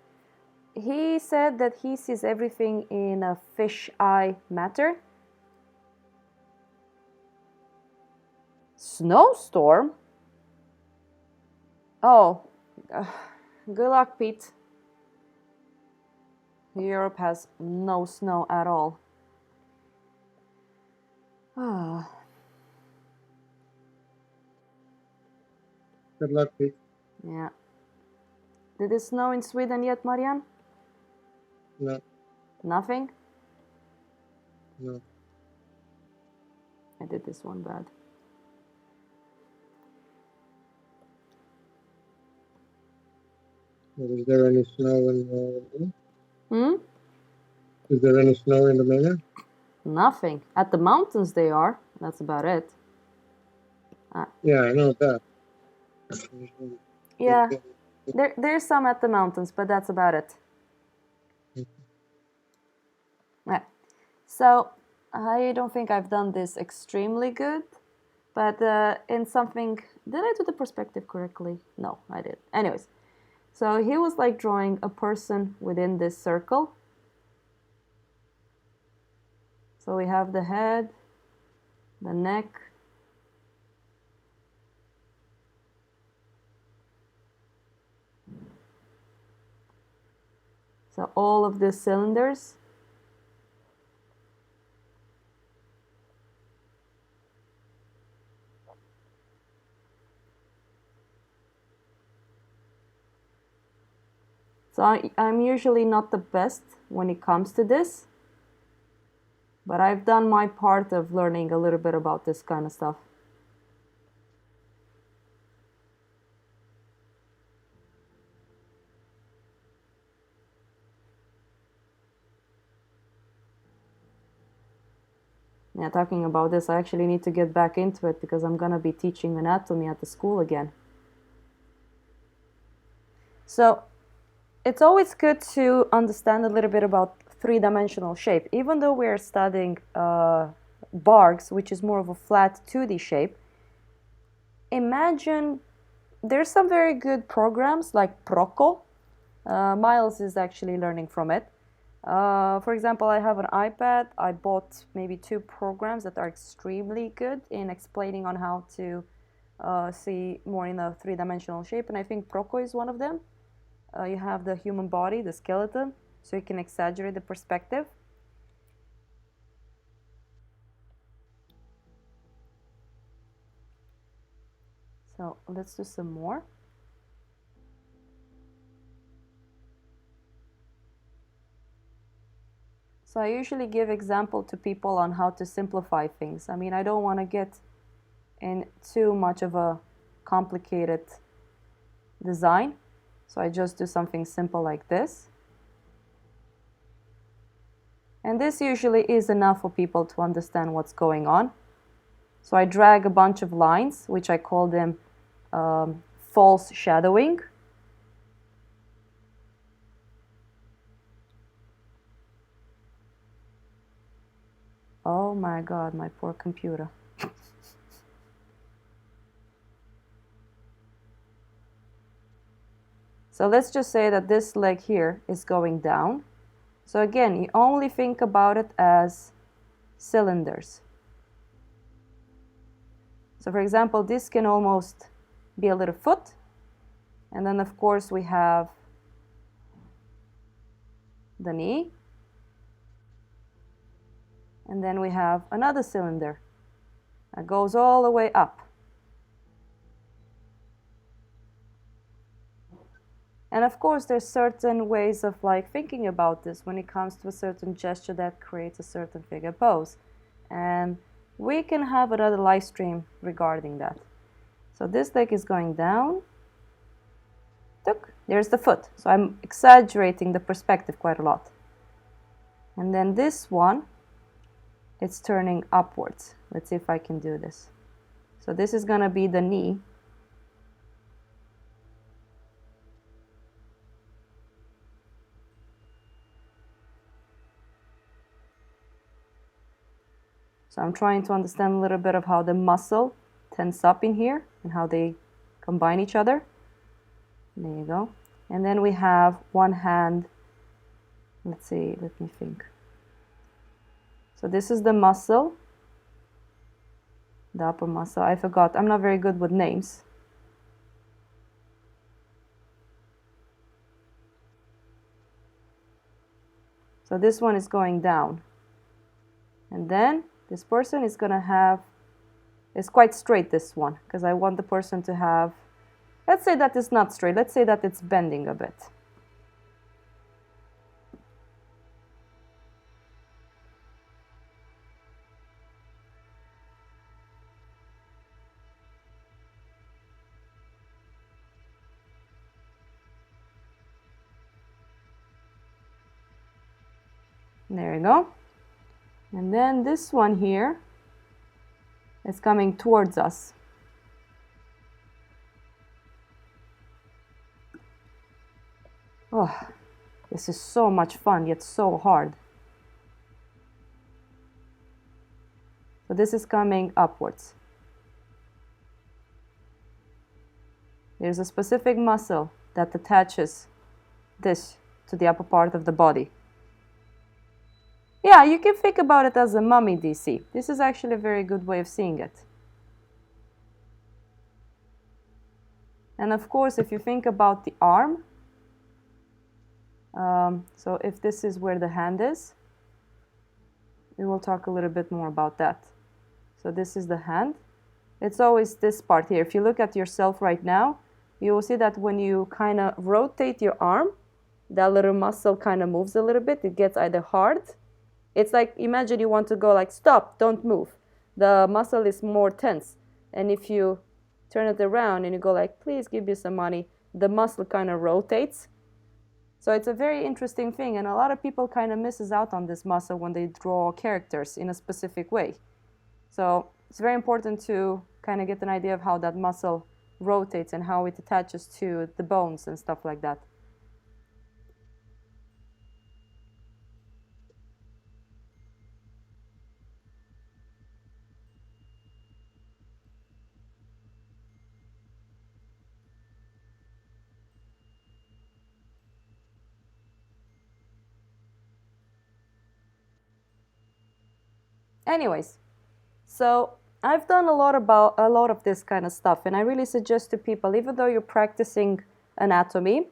he said that he sees everything in a fish-eye matter. Snowstorm? Oh, good luck, Pete. Europe has no snow at all. Ah. Good luck, Pete. Yeah. Did it snow in Sweden yet, Marian? No. Nothing? No. I did this one bad. Well, is there any snow in Hmm? Is there any snow in Romania? Nothing. At the mountains they are. That's about it. Yeah, I know that. Yeah. There's some at the mountains, but that's about it. Yeah. So I don't think I've done this extremely good, but in something, did I do the perspective correctly? No, I did. Anyways, so he was like drawing a person within this circle. So we have the head, the neck, so all of these cylinders. So I'm usually not the best when it comes to this, but I've done my part of learning a little bit about this kind of stuff. Yeah, talking about this, I actually need to get back into it because I'm gonna be teaching anatomy at the school again. So it's always good to understand a little bit about three-dimensional shape. Even though we're studying Barks, which is more of a flat 2D shape, imagine there's some very good programs like Proco. Miles is actually learning from it. For example, I have an iPad. I bought maybe 2 programs that are extremely good in explaining on how to see more in a three-dimensional shape, and I think Proco is one of them. You have the human body, the skeleton, so you can exaggerate the perspective. So let's do some more. So I usually give example to people on how to simplify things. I mean, I don't want to get in too much of a complicated design. So I just do something simple like this. And this usually is enough for people to understand what's going on. So I drag a bunch of lines, which I call them false shadowing. Oh my God, my poor computer. So let's just say that this leg here is going down. So again, you only think about it as cylinders. So for example, this can almost be a little foot. And then of course we have the knee. And then we have another cylinder that goes all the way up. And of course, there's certain ways of like thinking about this when it comes to a certain gesture that creates a certain figure pose. And we can have another live stream regarding that. So this leg is going down. Look, there's the foot. So I'm exaggerating the perspective quite a lot. And then this one, it's turning upwards. Let's see if I can do this. So this is going to be the knee. So I'm trying to understand a little bit of how the muscle tense up in here and how they combine each other. There you go. And then we have one hand. Let's see, let me think. So this is the muscle, the upper muscle. I forgot, I'm not very good with names. So this one is going down. And then this person is going to have, it's quite straight, this one, because I want the person to have, let's say that it's not straight, let's say that it's bending a bit. There you go. And then this one here is coming towards us. Oh, this is so much fun, yet so hard. So this is coming upwards. There's a specific muscle that attaches this to the upper part of the body. Yeah, you can think about it as a mummy DC. This is actually a very good way of seeing it. And of course, if you think about the arm, so if this is where the hand is, we will talk a little bit more about that. So this is the hand. It's always this part here. If you look at yourself right now, you will see that when you kind of rotate your arm, that little muscle kind of moves a little bit. It gets either hard. It's like, imagine you want to go like, stop, don't move. The muscle is more tense. And if you turn it around and you go like, please give me some money, the muscle kind of rotates. So it's a very interesting thing. And a lot of people kind of misses out on this muscle when they draw characters in a specific way. So it's very important to kind of get an idea of how that muscle rotates and how it attaches to the bones and stuff like that. Anyways, so I've done a lot of this kind of stuff, and I really suggest to people, even though you're practicing anatomy,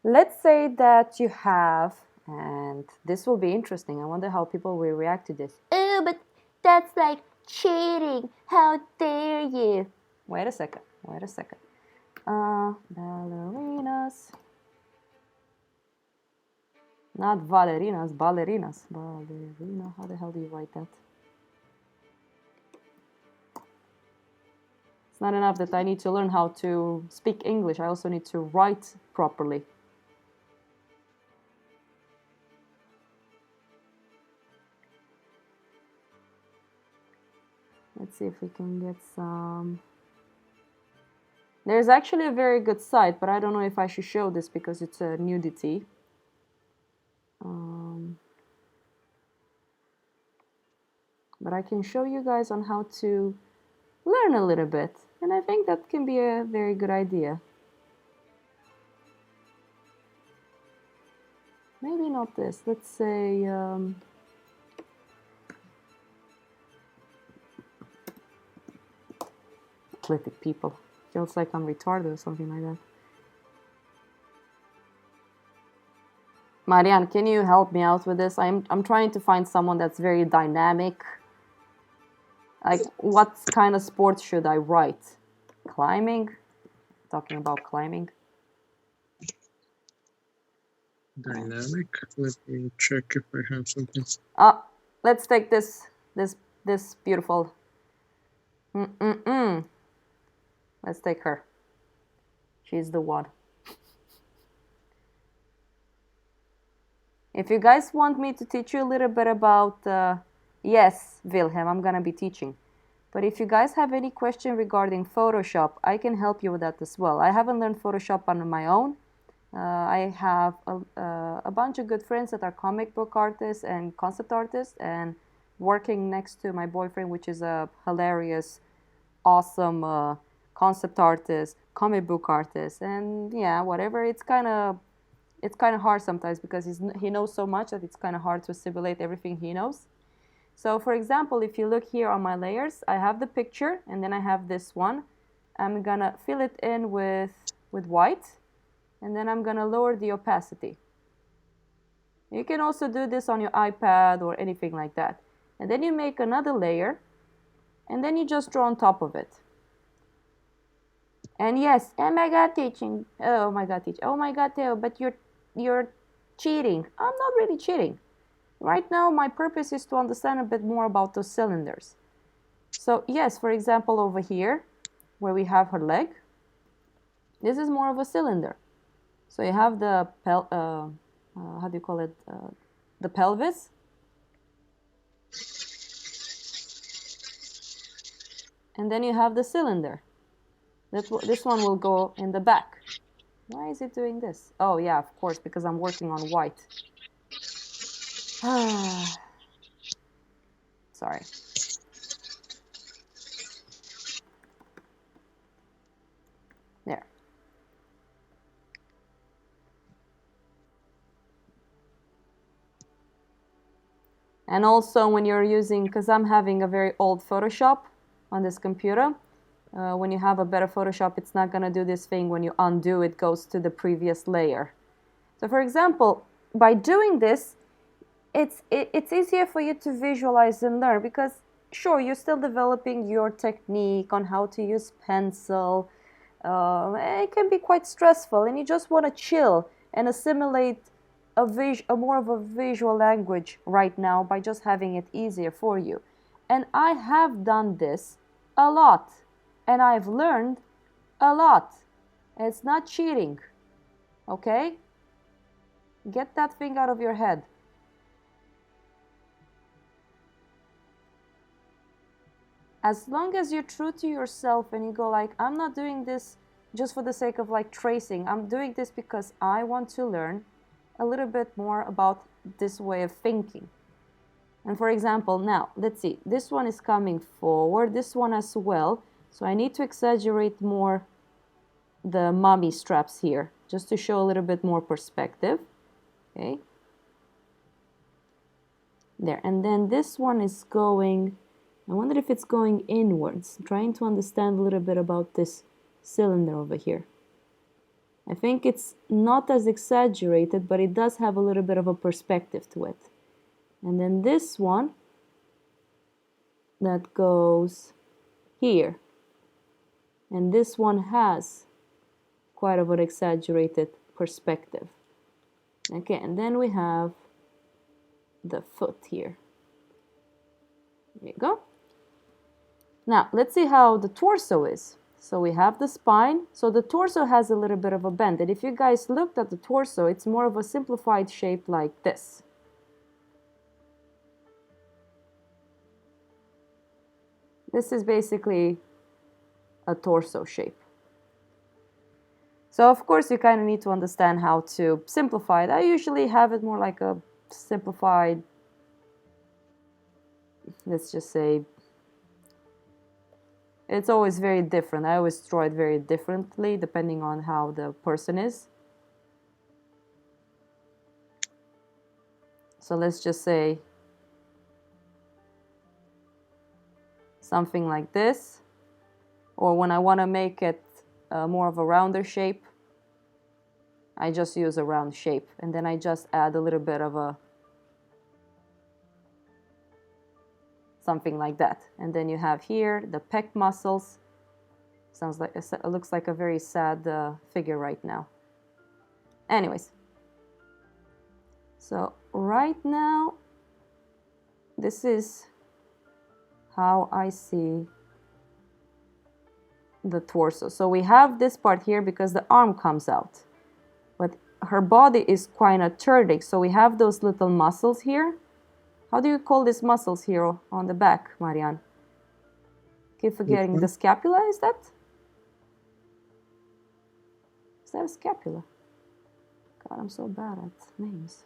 let's say that you have, and this will be interesting, I wonder how people will react to this. Oh, but that's like cheating, how dare you? Wait a second. Ballerinas. Not Valerinas, ballerinas. Ballerina, how the hell do you write that? It's not enough that I need to learn how to speak English, I also need to write properly. Let's see if we can get some... There's actually a very good site, but I don't know if I should show this because it's a nudity. But I can show you guys on how to learn a little bit, and I think that can be a very good idea. Maybe not this, let's say athletic people. Feels like I'm retarded or something like that. Marian, can you help me out with this? I'm trying to find someone that's very dynamic. Like, what kind of sport should I write? Climbing? Talking about climbing. Dynamic. Let me check if I have something. Let's take this beautiful. Let's take her. She's the one. If you guys want me to teach you a little bit about, yes, Wilhelm, I'm gonna be teaching. But if you guys have any question regarding Photoshop, I can help you with that as well. I haven't learned Photoshop on my own. I have a bunch of good friends that are comic book artists and concept artists, and working next to my boyfriend, which is a hilarious, awesome concept artist, comic book artist, and yeah, whatever. It's kind of hard sometimes because he knows so much that it's kind of hard to assimilate everything he knows. So for example, if you look here on my layers, I have the picture and then I have this one. I'm gonna fill it in with white, and then I'm gonna lower the opacity. You can also do this on your iPad or anything like that. And then you make another layer, and then you just draw on top of it. And yes, oh my god, teaching. Oh my god, teach. Oh my god, Theo, but you're cheating. I'm not really cheating. Right now, my purpose is to understand a bit more about those cylinders. So yes, for example, over here, where we have her leg, this is more of a cylinder. So you have the how do you call it? The pelvis. And then you have the cylinder. This one will go in the back. Why is it doing this? Oh yeah, of course, because I'm working on white. Sorry. There. And also when you're using, because I'm having a very old Photoshop on this computer, when you have a better Photoshop, it's not going to do this thing when you undo, it goes to the previous layer. So for example, by doing this, it's easier for you to visualize and learn, because sure, you're still developing your technique on how to use pencil. It can be quite stressful, and you just want to chill and assimilate a more of a visual language right now by just having it easier for you. And I have done this a lot, and I've learned a lot. It's not cheating, okay? Get that thing out of your head. As long as you're true to yourself and you go like, I'm not doing this just for the sake of like tracing. I'm doing this because I want to learn a little bit more about this way of thinking. And for example, now, let's see, this one is coming forward, this one as well. So I need to exaggerate more the mommy straps here, just to show a little bit more perspective. Okay. There, and then this one is going, I wonder if it's going inwards. I'm trying to understand a little bit about this cylinder over here. I think it's not as exaggerated, but it does have a little bit of a perspective to it. And then this one that goes here. And this one has quite of an exaggerated perspective. Okay, and then we have the foot here. There you go. Now, let's see how the torso is. So we have the spine. So the torso has a little bit of a bend. And if you guys looked at the torso, it's more of a simplified shape like this. This is basically a torso shape. So of course you kind of need to understand how to simplify it. I usually have it more like a simplified, let's just say, it's always very different. I always draw it very differently depending on how the person is. So let's just say something like this. Or when I want to make it more of a rounder shape, I just use a round shape. And then I just add a little bit of a something like that. And then you have here the pec muscles. Sounds like it looks like a very sad figure right now. Anyways, so right now this is how I see the torso. So we have this part here because the arm comes out, but her body is kind of turning. So we have those little muscles here. How do you call these muscles here on the back, Marian? Keep forgetting. The scapula, is that? Is that a scapula? God, I'm so bad at names.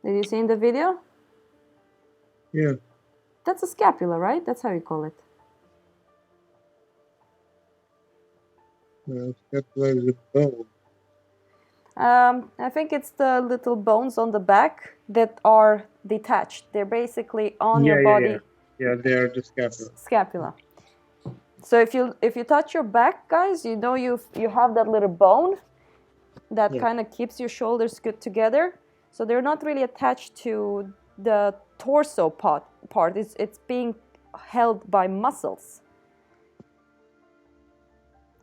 Did you see in the video? Yeah. That's a scapula, right? That's how you call it. Scapula is a bone. I think it's the little bones on the back that are detached. They're basically on your body. Yeah, they are the scapula. Scapula. So if you touch your back, guys, you know you have that little bone that kind of keeps your shoulders good together. So they're not really attached to the torso part. It's being held by muscles.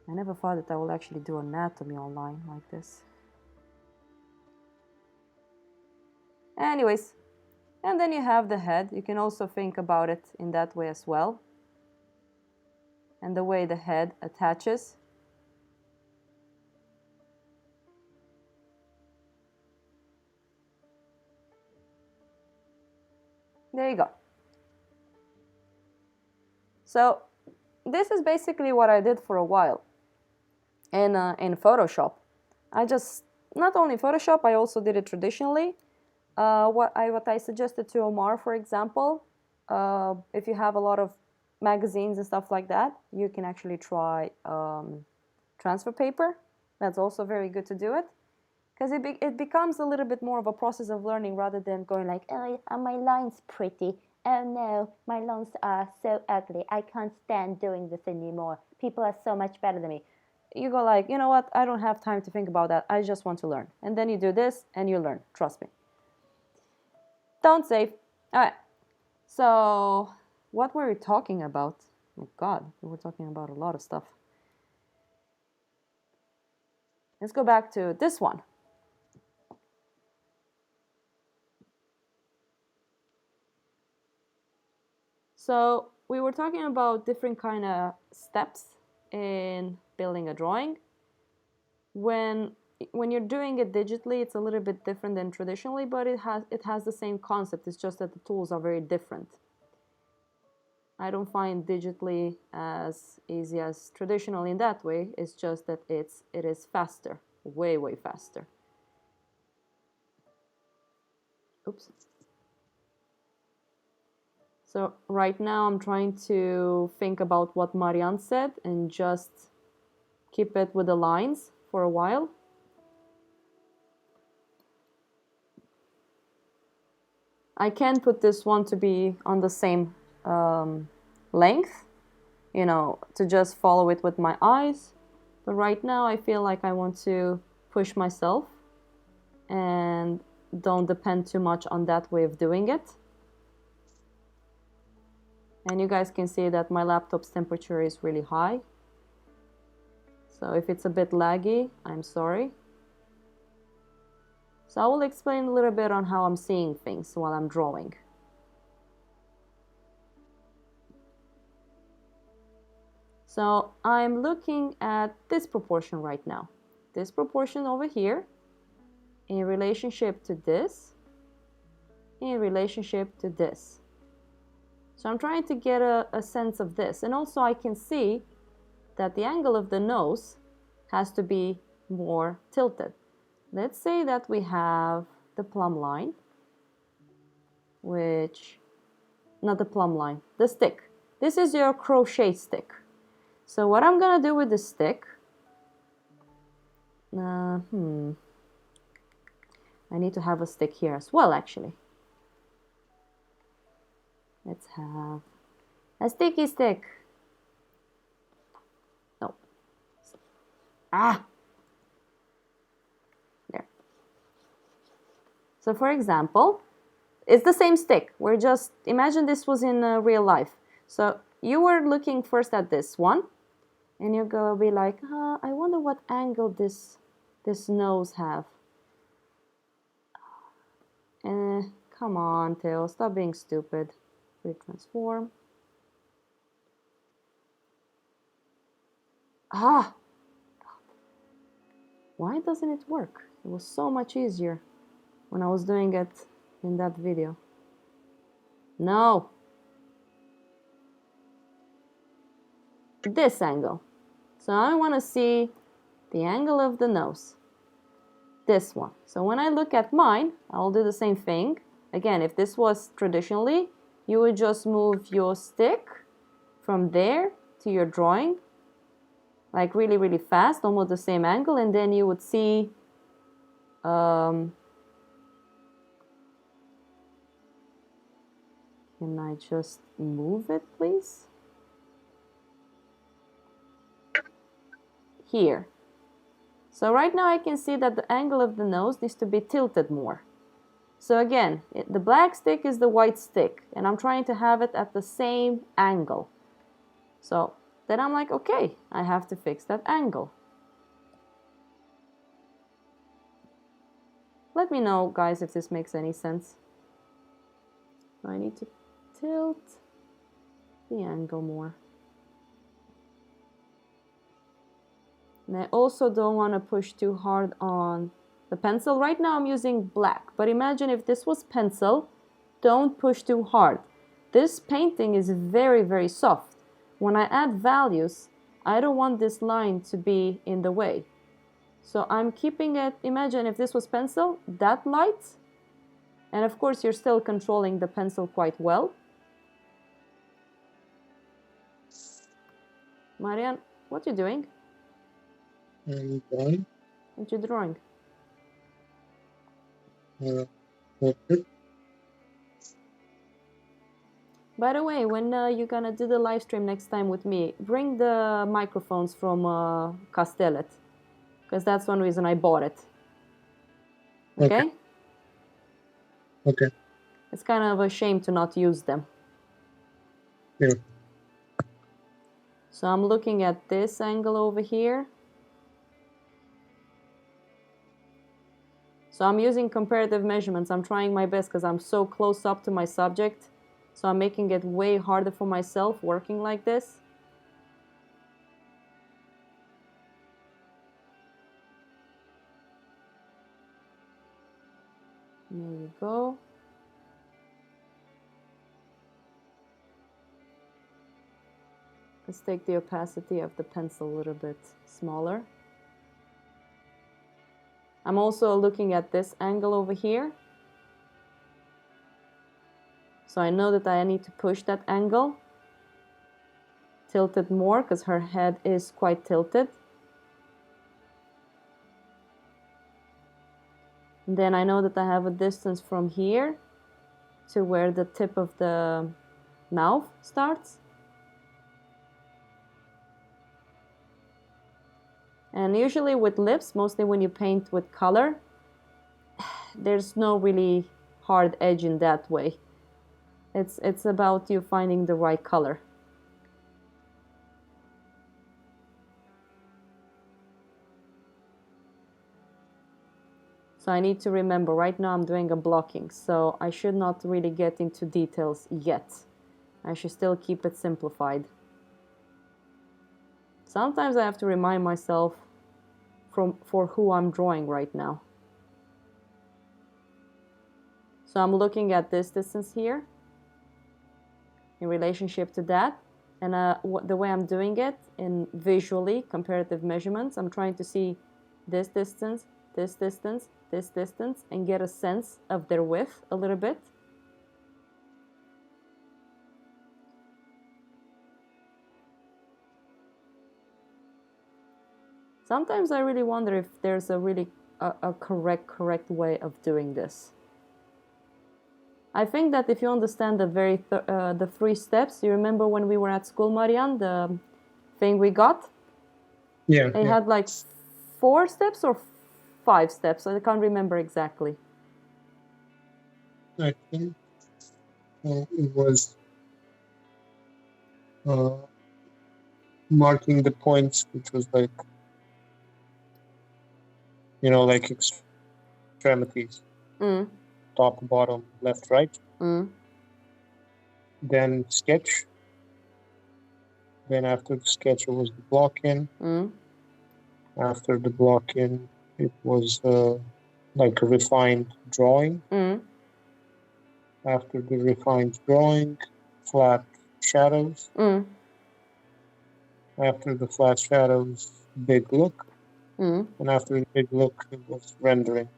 I never thought that I will actually do anatomy online like this. Anyways, and then you have the head. You can also think about it in that way as well. And the way the head attaches. There you go. So this is basically what I did for a while in Photoshop. I just, not only Photoshop, I also did it traditionally. What I suggested to Omar, for example, if you have a lot of magazines and stuff like that, you can actually try transfer paper. That's also very good to do it, because it becomes a little bit more of a process of learning rather than going like, oh, are my lines pretty? Oh no, my lines are so ugly. I can't stand doing this anymore. People are so much better than me. You go like, you know what? I don't have time to think about that. I just want to learn. And then you do this and you learn. Trust me. Don't save. All right. So what were we talking about? Oh God, we were talking about a lot of stuff. Let's go back to this one. So we were talking about different kind of steps in building a drawing. When you're doing it digitally, it's a little bit different than traditionally, but it has the same concept. It's just that the tools are very different. I don't find digitally as easy as traditional in that way. It's just that it is faster, way faster. Oops. So right now I'm trying to think about what Marian said and just keep it with the lines for a while. I can put this one to be on the same length, you know, to just follow it with my eyes. But right now I feel like I want to push myself and don't depend too much on that way of doing it. And you guys can see that my laptop's temperature is really high. So if it's a bit laggy, I'm sorry. So I will explain a little bit on how I'm seeing things while I'm drawing. So I'm looking at this proportion right now. This proportion over here in relationship to this, in relationship to this. So I'm trying to get a sense of this. And also I can see that the angle of the nose has to be more tilted. Let's say that we have the plumb line, which, not the plumb line, the stick. This is your crochet stick. So what I'm gonna do with the stick, I need to have a stick here as well, actually. Let's have a sticky stick. No. Ah! There. So for example, it's the same stick. We're just, imagine this was in real life. So you were looking first at this one, and you're gonna be like, I wonder what angle this nose have. Come on, Theo, stop being stupid. Transform. Why doesn't it work? It was so much easier when I was doing it in that video. No. This angle. So I want to see the angle of the nose. This one. So when I look at mine, I'll do the same thing. Again, if this was traditionally, you would just move your stick from there to your drawing, like really, really fast, almost the same angle, and then you would see can I just move it, please? Here. So right now I can see that the angle of the nose needs to be tilted more. So again, the black stick is the white stick, and I'm trying to have it at the same angle. So then I'm like, okay, I have to fix that angle. Let me know, guys, if this makes any sense. I need to tilt the angle more. And I also don't want to push too hard on the pencil. Right now I'm using black, but imagine if this was pencil, don't push too hard. This painting is very, very soft. When I add values, I don't want this line to be in the way. So I'm keeping it, imagine if this was pencil, that light, and of course you're still controlling the pencil quite well. Marian, what are you doing? I'm drawing. What are you drawing? Portrait. By the way, when you're gonna do the live stream next time with me, bring the microphones from Castellet, because that's one reason I bought it. Okay? Okay. It's kind of a shame to not use them. Yeah. So I'm looking at this angle over here. So I'm using comparative measurements. I'm trying my best because I'm so close up to my subject. So I'm making it way harder for myself working like this. There you go. Let's take the opacity of the pencil a little bit smaller. I'm also looking at this angle over here. So I know that I need to push that angle, tilt it more because her head is quite tilted. And then I know that I have a distance from here to where the tip of the mouth starts. And usually with lips, mostly when you paint with color, there's no really hard edge in that way. It's about you finding the right color. So I need to remember, right now I'm doing a blocking, so I should not really get into details yet. I should still keep it simplified. Sometimes I have to remind myself for who I'm drawing right now. So I'm looking at this distance here in relationship to that. And the way I'm doing it in visually, comparative measurements, I'm trying to see this distance, this distance, this distance, and get a sense of their width a little bit. Sometimes I really wonder if there's a really a correct way of doing this. I think that if you understand the 3 steps, you remember when we were at school, Marian, the thing we got? Yeah. It had like 4 steps or 5 steps. I can't remember exactly. I think it was marking the points, which was like, like extremities. Top, bottom, left, right. Then sketch. Then after the sketch, it was the block-in. After the block-in, it was like a refined drawing. After the refined drawing, flat shadows. After the flat shadows, big look. And after the big look, it was rendering.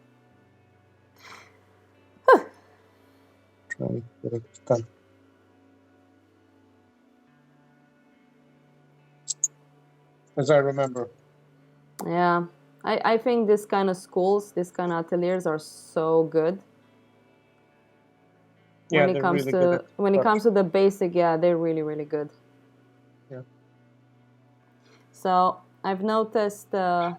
Trying to get it done. As I remember. Yeah, I think this kind of schools, this kind of ateliers are so good. Yeah, when it comes really to when it comes to the basic, yeah, they're really good. Yeah. So I've noticed that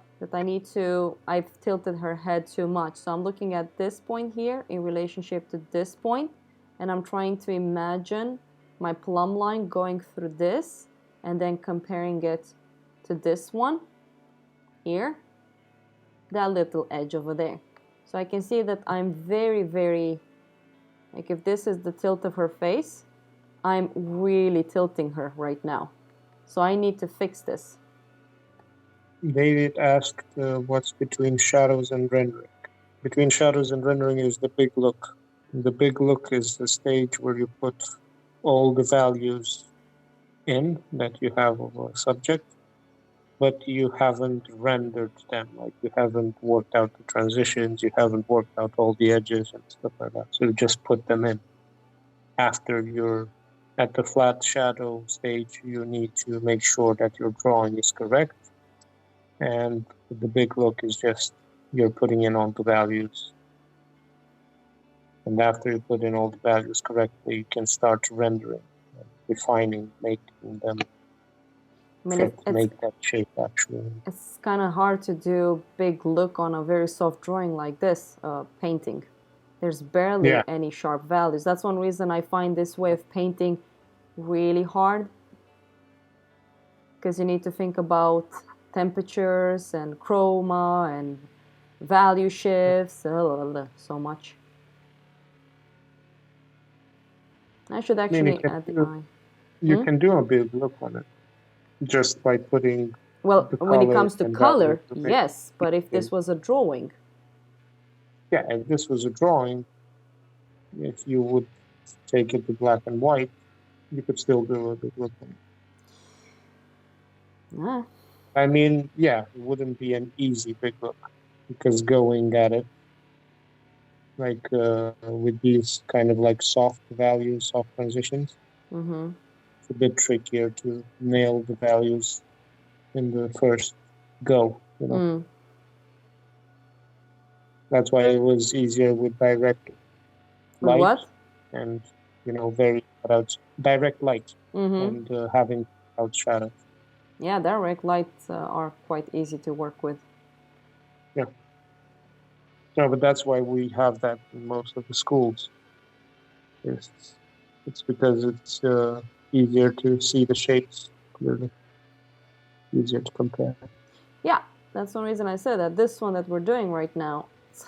I've tilted her head too much. So I'm looking at this point here in relationship to this point, and I'm trying to imagine my plumb line going through this and then comparing it to this one here, that little edge over there. So I can see that I'm very, like if this is the tilt of her face, I'm really tilting her right now. So I need to fix this. David asked what's between shadows and rendering. Between shadows and rendering is the big look. The big look is the stage where you put all the values in that you have of a subject, but you haven't rendered them. Like you haven't worked out the transitions, you haven't worked out all the edges and stuff like that. So you just put them in. After you're at the flat shadow stage, you need to make sure that your drawing is correct. And the big look is just you're putting in all the values. And after you put in all the values correctly, you can start rendering, refining, making them make that shape actually. It's kind of hard to do big look on a very soft drawing like this, painting. There's barely any sharp values. That's one reason I find this way of painting really hard, because you need to think about temperatures and chroma and value shifts, so much. I should actually add the eye. You can do a big look on it just by putting. Well, when it comes to color, yes, but if this was a drawing. Yeah, if this was a drawing, if you would take it to black and white, you could still do a big look on it. I mean, yeah, it wouldn't be an easy big look, because going at it like with these kind of like soft values, soft transitions, it's a bit trickier to nail the values in the first go, That's why it was easier with direct light. What? And very direct light and having out shadows. Yeah, direct lights are quite easy to work with. Yeah. No, but that's why we have that in most of the schools. It's because it's easier to see the shapes clearly, easier to compare. Yeah, that's one reason I said that this one that we're doing right now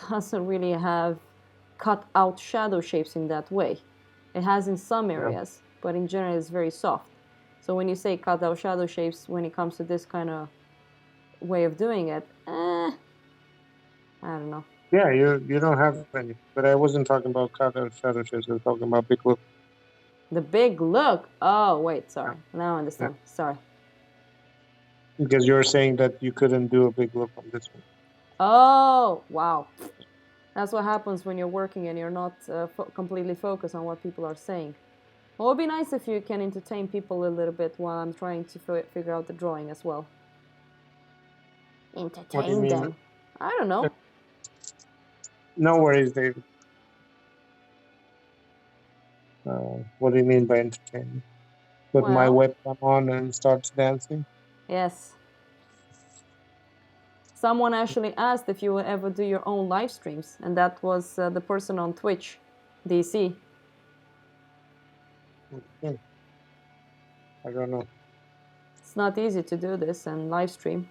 doesn't really have cut out shadow shapes in that way. It has in some areas, but in general it's very soft. So when you say cut out shadow shapes when it comes to this kind of way of doing it, I don't know. Yeah, you don't have any. But I wasn't talking about cut out shadow shapes. I was talking about big look. The big look. Oh, wait, sorry. Now I understand. Sorry. Because you're saying that you couldn't do a big look on this one. Oh, wow. That's what happens when you're working and you're not completely focused on what people are saying. Well, it would be nice if you can entertain people a little bit while I'm trying to figure out the drawing as well. What do you Entertain mean? them. I don't know. No worries, David. What do you mean by entertainment? Put my Well, webcam on and starts dancing? yes. Someone actually asked if you will ever do your own live streams, and that was the person on Twitch, DC. Okay. I don't know. It's not easy to do this and live stream.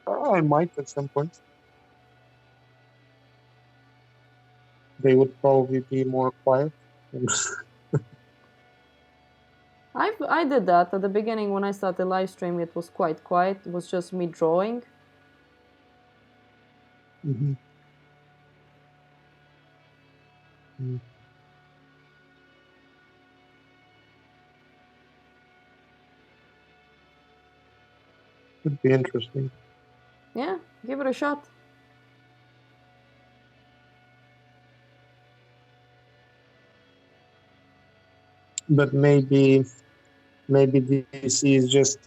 I might at some point. They would probably be more quiet. I did that at the beginning when I started live stream. It was quite quiet. It was just me drawing. Mm-hmm. Mm. Could be interesting. Yeah, give it a shot. But maybe DC is just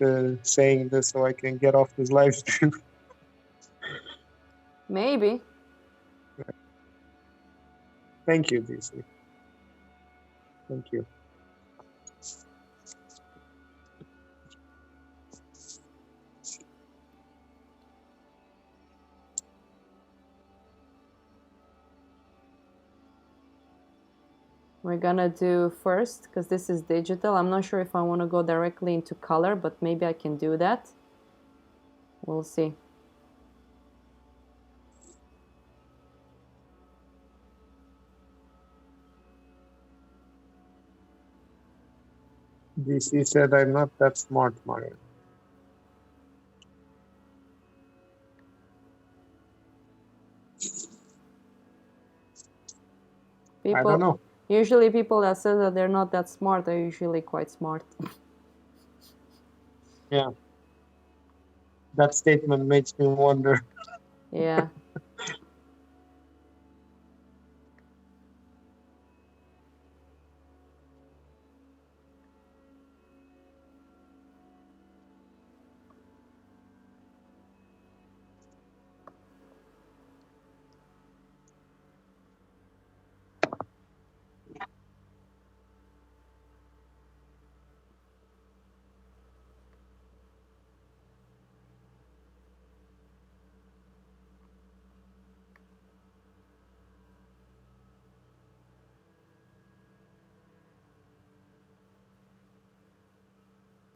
saying this so I can get off this live stream. Maybe. Thank you, DC. Thank you. We're gonna do first, because this is digital. I'm not sure if I want to go directly into color, but maybe I can do that. We'll see. DC said I'm not that smart, Marian. I don't know. Usually people that say that they're not that smart are usually quite smart. Yeah. That statement makes me wonder. Yeah.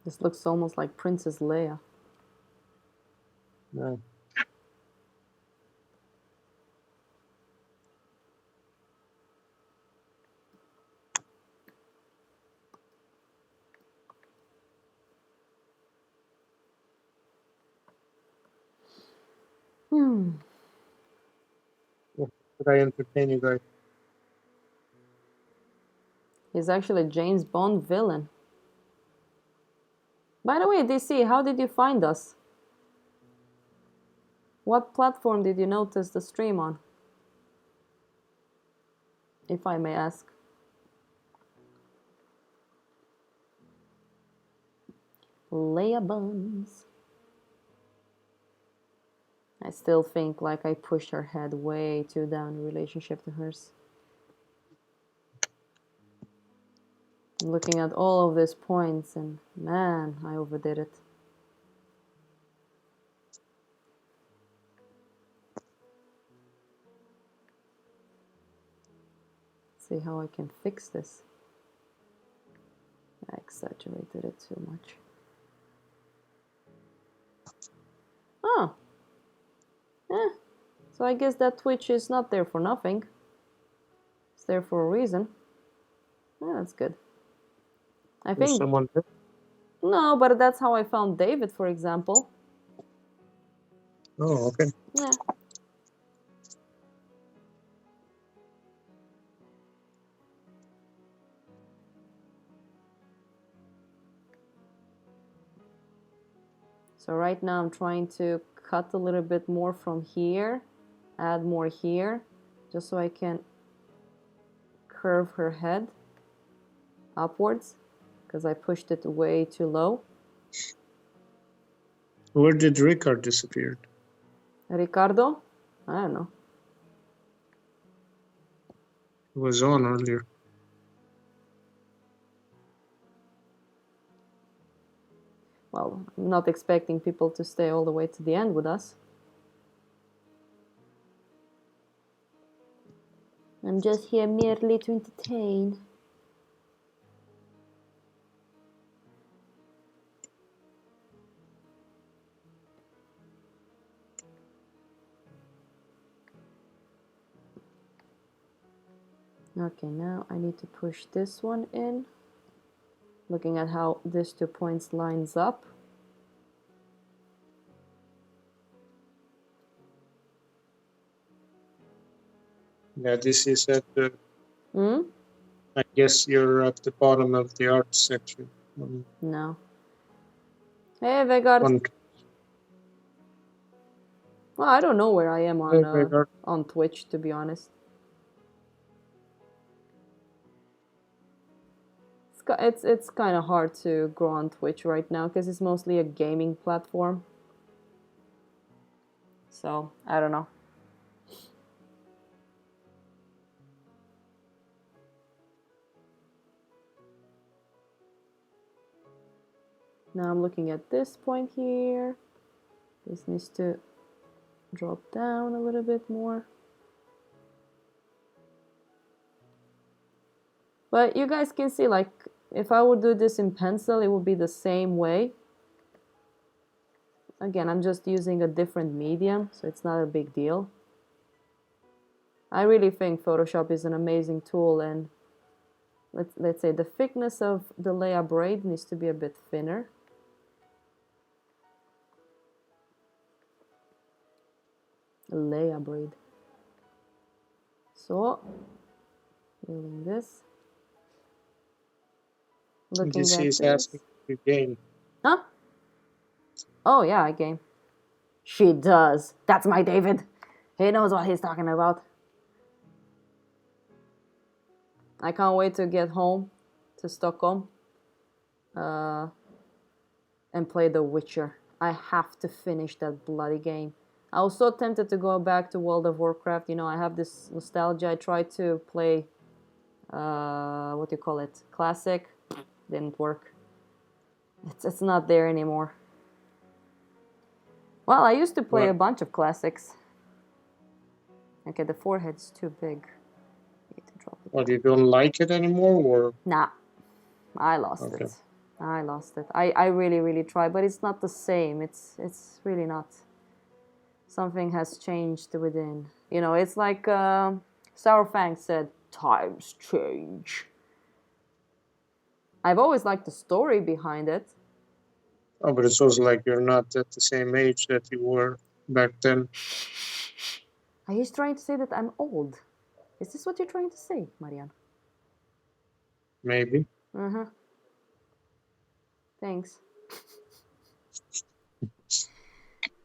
This looks almost like Princess Leia. No. Should I entertain you guys? He's actually a James Bond villain. By the way, DC, how did you find us? What platform did you notice the stream on? If I may ask. Leia buns. I still think like I pushed her head way too down in relationship to hers. I'm looking at all of these points and man, I overdid it. see how I can fix this. I exaggerated it too much. Oh. Yeah. So I guess that Twitch is not there for nothing. It's there for a reason. Yeah, that's good. I There's think... someone there? No, but that's how I found David, for example. Oh, okay. Yeah. So right now I'm trying to cut a little bit more from here, add more here, just so I can curve her head upwards, because I pushed it way too low. Where did Ricard disappear? Ricardo? I don't know. He was on earlier. Well, I'm not expecting people to stay all the way to the end with us. I'm just here merely to entertain. Okay, now I need to push this one in. Looking at how these 2 points lines up. Yeah, this is at the... Hmm? I guess you're at the bottom of the art section. No. Hey, Vegard. Well, I don't know where I am on Twitch, to be honest. It's kind of hard to grow on Twitch right now because it's mostly a gaming platform. So, I don't know. Now I'm looking at this point here. This needs to drop down a little bit more. But you guys can see, like, if I would do this in pencil, it would be the same way. Again, I'm just using a different medium, so it's not a big deal. I really think Photoshop is an amazing tool, and let's say the thickness of the Leia braid needs to be a bit thinner. Leia braid. So, doing this. Looking this at is this. asking to game. Huh? Oh yeah, I game. She does. That's my David. He knows what he's talking about. I can't wait to get home to Stockholm and play The Witcher. I have to finish that bloody game. I was so tempted to go back to World of Warcraft. You know, I have this nostalgia. I tried to play, what do you call it? Classic. Didn't work. It's not there anymore. Well, I used to play a bunch of classics. Okay, the forehead's too big. Need to drop it. What, you don't like it anymore, or? Nah, I lost it. I lost it. I really, really tried, but it's not the same. It's really not. Something has changed within. You know, it's like Sour Fang said, times change. I've always liked the story behind it. Oh, but it's also like you're not at the same age that you were back then. Are you trying to say that I'm old? Is this what you're trying to say, Marian? Maybe. Uh-huh. Thanks.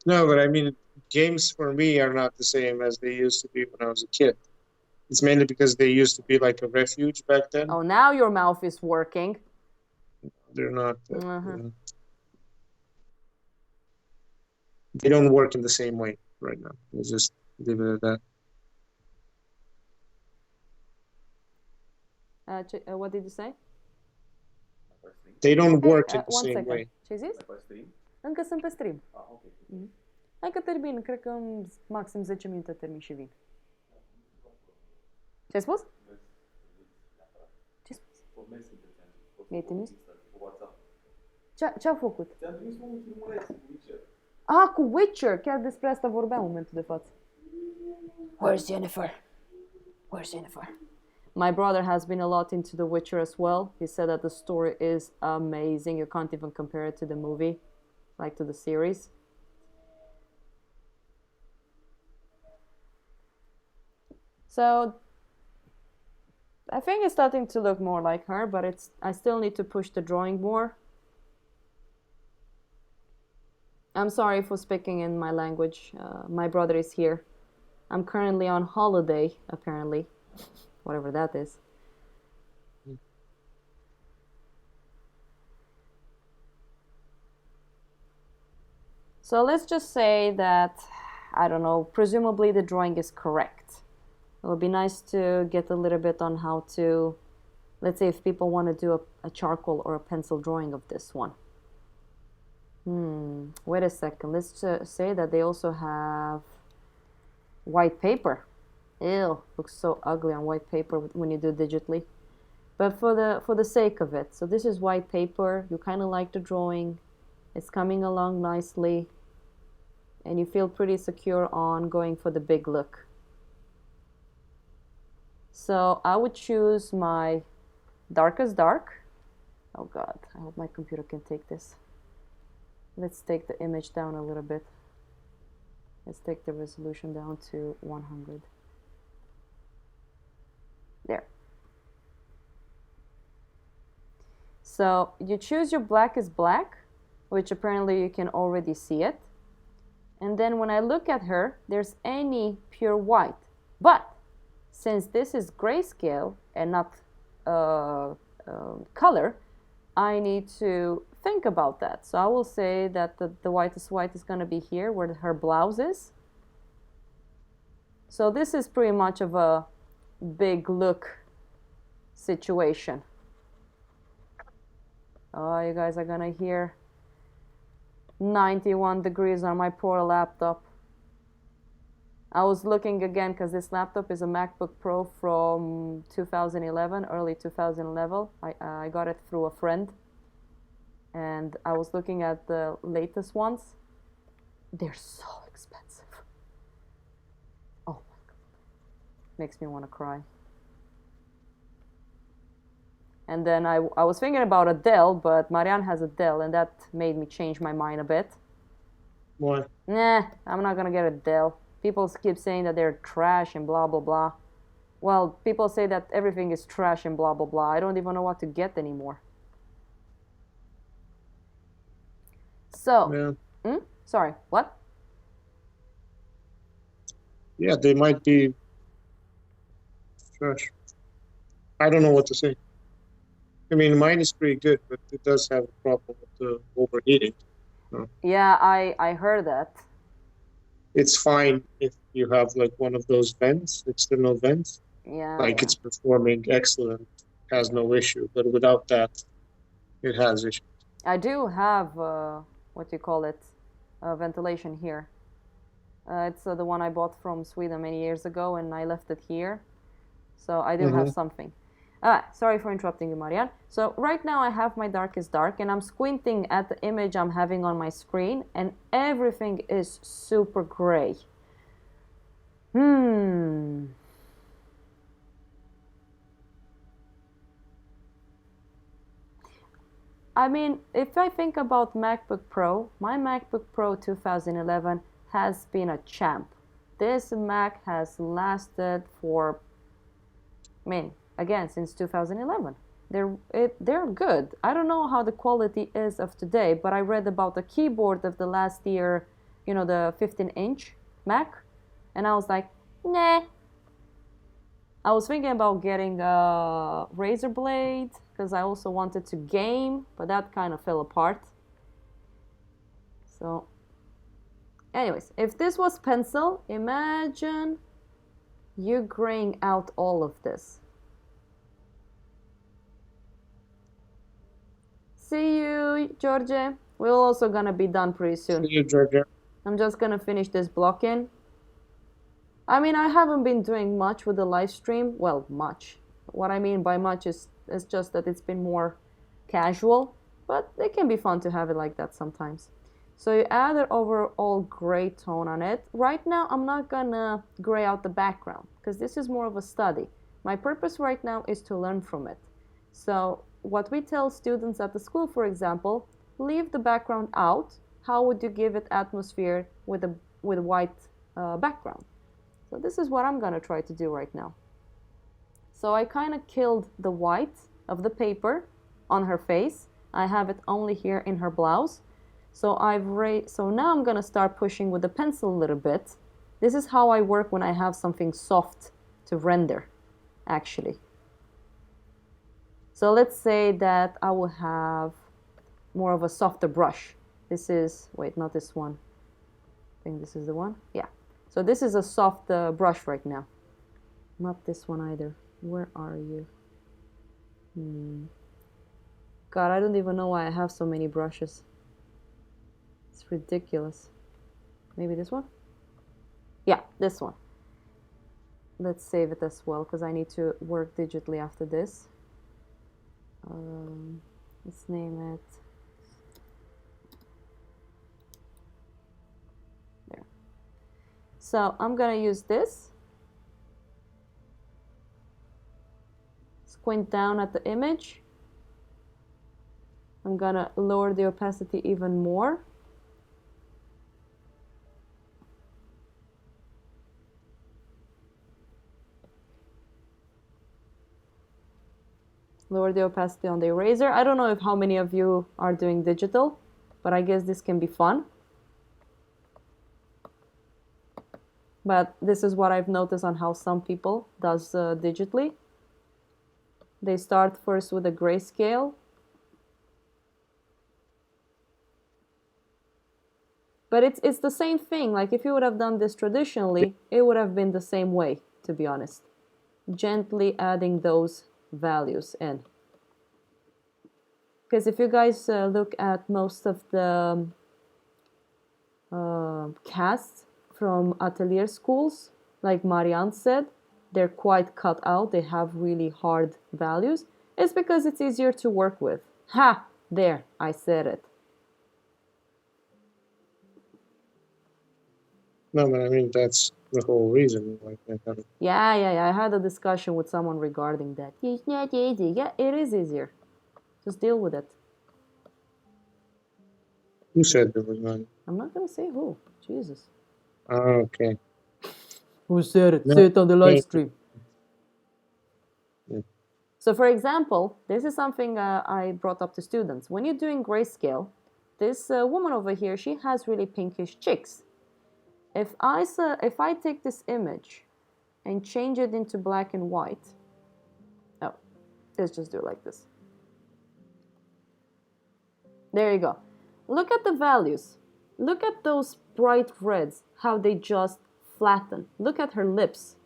No, but I mean, games for me are not the same as they used to be when I was a kid. It's mainly because they used to be like a refuge back then. Oh, now your mouth is working. They're not. They don't work in the same way right now. We'll just leave it at that. What did you say? They don't work in the One same second. way. Ce-ai zis? Încă sunt pe stream. Hai că termin, cred că în maxim 10 minute termin și vin. Ce ai spus? Mi-ai trimis? Ce-a făcut? Ah, cu Witcher! Chiar despre asta vorbeam în momentul de față. Where's Jennifer? Where's Jennifer? My brother has been a lot into The Witcher as well. He said that the story is amazing. You can't even compare it to the movie, like to the series. So I think it's starting to look more like her, but I still need to push the drawing more. I'm sorry for speaking in my language. My brother is here. I'm currently on holiday, apparently. Whatever that is. So let's just say that, I don't know, presumably the drawing is correct. It would be nice to get a little bit on how to, let's say if people want to do a charcoal or a pencil drawing of this one. Wait a second. Let's just say that they also have white paper. Ew, looks so ugly on white paper when you do digitally. But for the sake of it, so this is white paper. You kind of like the drawing. It's coming along nicely. And you feel pretty secure on going for the big look. So I would choose my darkest dark. Oh God, I hope my computer can take this. Let's take the image down a little bit. Let's take the resolution down to 100. There. So you choose your blackest black, which apparently you can already see it. And then when I look at her, there's any pure white. But since this is grayscale and not color, I need to think about that. So I will say that the whitest white is going to be here where her blouse is. So this is pretty much of a big look situation. Oh, you guys are gonna hear 91 degrees on my poor laptop. I was looking again because this laptop is a MacBook Pro from 2011, early 2011. I got it through a friend. And I was looking at the latest ones. They're so expensive. Oh my God. Makes me want to cry. And then I was thinking about a Dell, but Marian has a Dell, and that made me change my mind a bit. Why? Nah, I'm not gonna get a Dell. People keep saying that they're trash and blah, blah, blah. Well, people say that everything is trash and blah, blah, blah. I don't even know what to get anymore. So, Yeah. Sorry, what? Yeah, they might be trash. I don't know what to say. I mean, mine is pretty good, but it does have a problem with the overheating. Yeah, I heard that. It's fine if you have like one of those vents, external vents. Yeah. Like it's performing excellent, has no issue. But without that, it has issues. I do have, what do you call it, ventilation here. It's the one I bought from Sweden many years ago, and I left it here. So I do have something. Sorry for interrupting you, Marian. So right now I have my darkest dark, and I'm squinting at the image I'm having on my screen, and everything is super gray. I mean, if I think about MacBook Pro, my MacBook Pro 2011 has been a champ. This Mac has lasted for, I mean, again, since 2011. They're good. I don't know how the quality is of today, but I read about the keyboard of the last year, you know, the 15-inch Mac, and I was like, nah. I was thinking about getting a Razer Blade because I also wanted to game, but that kind of fell apart. So, anyways, if this was pencil, imagine you graying out all of this. See you, George. We're also gonna be done pretty soon. See you, Georgia. I'm just gonna finish this block in. I mean, I haven't been doing much with the live stream. Well, much. What I mean by much is It's just that it's been more casual, but it can be fun to have it like that sometimes. So you add an overall gray tone on it. Right now, I'm not gonna gray out the background because this is more of a study. My purpose right now is to learn from it. So what we tell students at the school, for example, leave the background out. How would you give it atmosphere with a white background? So this is what I'm gonna try to do right now. So I kind of killed the white of the paper on her face. I have it only here in her blouse. So so now I'm gonna start pushing with the pencil a little bit. This is how I work when I have something soft to render, actually. So let's say that I will have more of a softer brush. This is, wait, not this one. I think this is the one. Yeah. So this is a soft brush right now. Not this one either. Where are you? God, I don't even know why I have so many brushes. It's ridiculous. Maybe this one? Yeah, this one. Let's save it as well because I need to work digitally after this. Let's name it. There. So I'm gonna use this. Squint down at the image. I'm gonna lower the opacity even more. Lower the opacity on the eraser. I don't know if how many of you are doing digital, but I guess this can be fun. But this is what I've noticed on how some people does digitally. They start first with a grayscale. But it's the same thing. Like if you would have done this traditionally, it would have been the same way, to be honest. Gently adding those values in. Because if you guys look at most of the casts from atelier schools, like Marian said, they're quite cut out. They have really hard values. It's because it's easier to work with. Ha! There, I said it. No, but I mean, that's the whole reason. Like, Yeah. I had a discussion with someone regarding that. It's not easy. Yeah, it is easier. Just deal with it. Who said there was none? I'm not going to say who. Jesus. Oh, okay. Who said it? No, Say it on the live stream. Yeah. So for example, this is something I brought up to students. When you're doing grayscale, this woman over here, she has really pinkish cheeks. If I take this image and change it into black and white, oh, let's just do it like this. There you go. Look at the values. Look at those bright reds, how they just flatten. Look at her lips.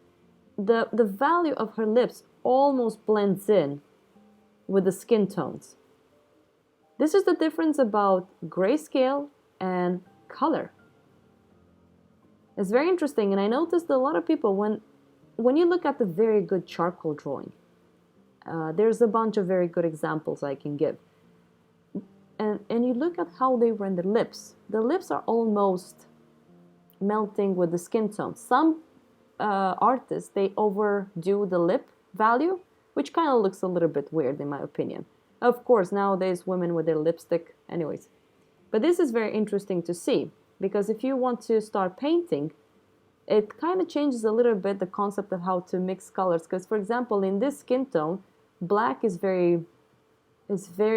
The value of her lips almost blends in with the skin tones. This is the difference about grayscale and color. It's very interesting, and I noticed a lot of people, when you look at the very good charcoal drawing, there's a bunch of very good examples I can give. And you look at how they render lips. The lips are almost melting with the skin tone. Some artists, they overdo the lip value, which kind of looks a little bit weird in my opinion. Of course, nowadays women with their lipstick, anyways. But this is very interesting to see, because if you want to start painting, it kind of changes a little bit the concept of how to mix colors. Because for example, in this skin tone, black is very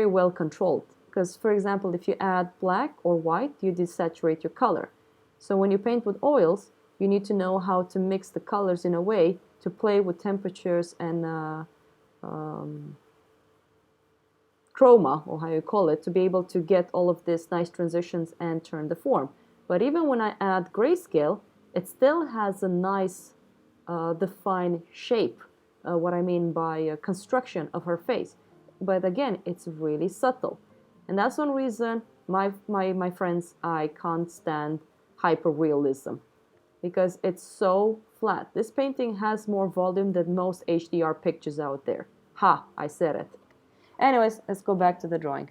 well controlled. Because for example, if you add black or white, you desaturate your color. So when you paint with oils, you need to know how to mix the colors in a way to play with temperatures and chroma, or how you call it, to be able to get all of these nice transitions and turn the form. But even when I add grayscale, it still has a nice defined shape, what I mean by construction of her face. But again, it's really subtle. And that's one reason, my friends, I can't stand hyperrealism, because it's so flat. This painting has more volume than most HDR pictures out there. Ha, I said it. Anyways, let's go back to the drawing.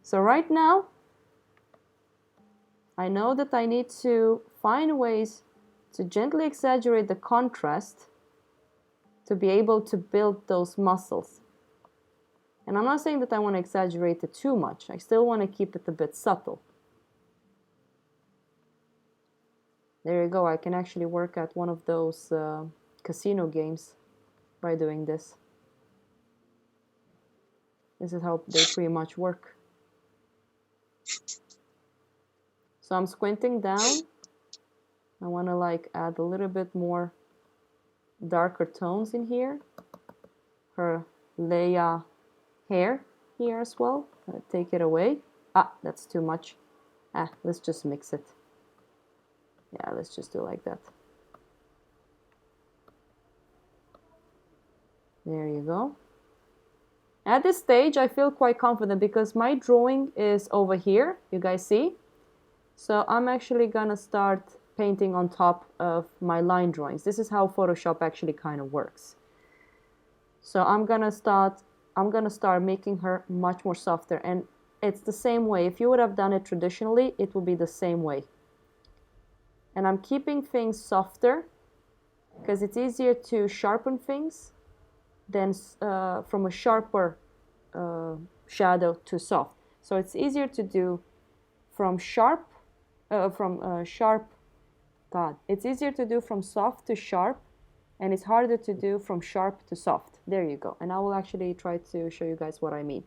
So right now, I know that I need to find ways to gently exaggerate the contrast to be able to build those muscles. And I'm not saying that I want to exaggerate it too much. I still want to keep it a bit subtle. There you go. I can actually work at one of those casino games by doing this. This is how they pretty much work. So I'm squinting down. I want to like add a little bit more darker tones in here. Her Leia hair here as well. Take it away. Ah, that's too much. Let's just mix it. Yeah, let's just do like that. There you go. At this stage, I feel quite confident because my drawing is over here, you guys see? So I'm actually gonna start painting on top of my line drawings. This is how Photoshop actually kind of works. So I'm gonna start making her much more softer, and it's the same way. If you would have done it traditionally, it would be the same way. And I'm keeping things softer because it's easier to sharpen things than from a sharper shadow to soft. So it's easier to do from sharp, it's easier to do from soft to sharp, and it's harder to do from sharp to soft. There you go. And I will actually try to show you guys what I mean.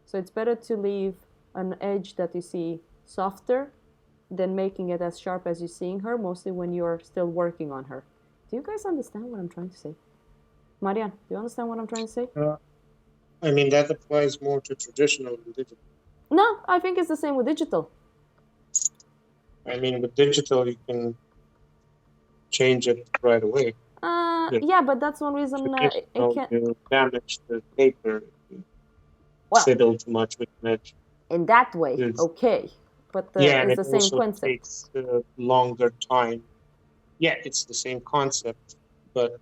So it's better to leave an edge that you see softer than making it as sharp as you're seeing her, mostly when you're still working on her. Do you guys understand what I'm trying to say? Marian, do you understand what I'm trying to say? I mean, that applies more to traditional than digital. No, I think it's the same with digital. I mean, with digital, you can change it right away. Yeah, but that's one reason it can't. You damage the paper. Fiddle too much with an edge. In that way, okay. But it's the same concept. Takes a longer time. Yeah, it's the same concept, but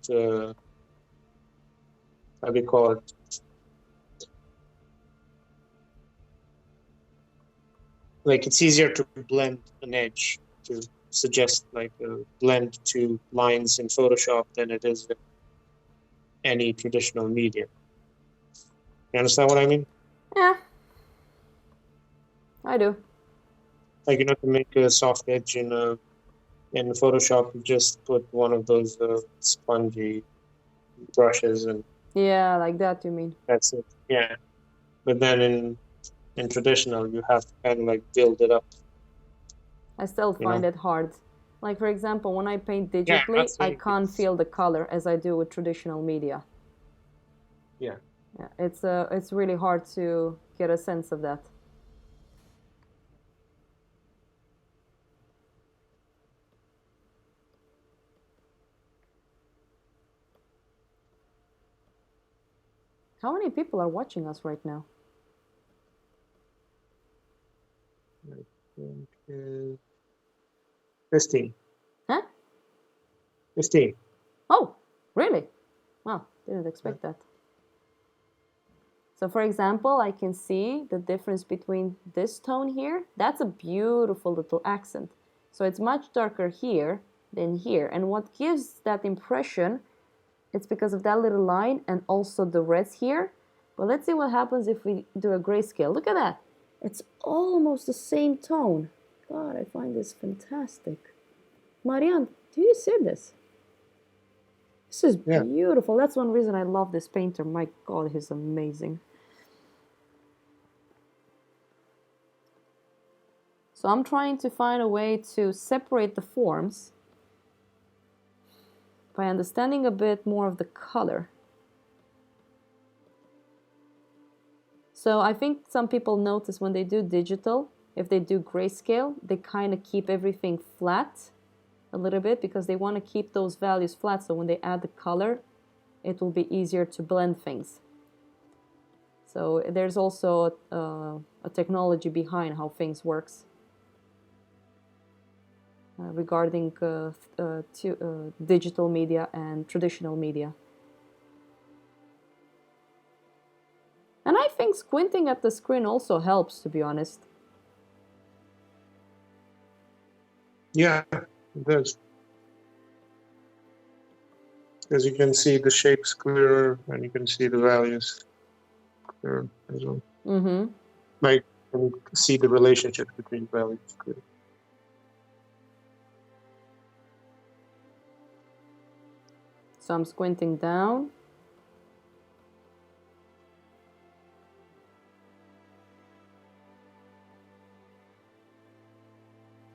how do you call it? Like, it's easier to blend an edge, to suggest like a blend two lines in Photoshop than it is in any traditional medium. You understand what I mean? Yeah, I do. Like, you know, to make a soft edge in Photoshop, you just put one of those spongy brushes and yeah, like that you mean? That's it. Yeah, but then in traditional, you have to kind of like build it up. I still find it hard. Like, for example, when I paint digitally, I can't feel the color as I do with traditional media. Yeah. Yeah, it's really hard to get a sense of that. How many people are watching us right now? I think 15. Huh? 15. Oh, really? Wow, didn't expect that. So for example, I can see the difference between this tone here. That's a beautiful little accent. So it's much darker here than here. And what gives that impression, it's because of that little line and also the reds here. But let's see what happens if we do a grayscale. Look at that. It's almost the same tone. God, I find this fantastic. Marian, do you see this? This is beautiful. That's one reason I love this painter. My God, he's amazing. So I'm trying to find a way to separate the forms by understanding a bit more of the color. So I think some people notice when they do digital, if they do grayscale, they kind of keep everything flat a little bit because they want to keep those values flat. So when they add the color, it will be easier to blend things. So there's also a technology behind how things works regarding digital media and traditional media. And I think squinting at the screen also helps, to be honest. Yeah, it does. Because you can see the shapes clearer and you can see the values clearer as well. Mm-hmm. Like, you can see the relationship between values clearly. So I'm squinting down.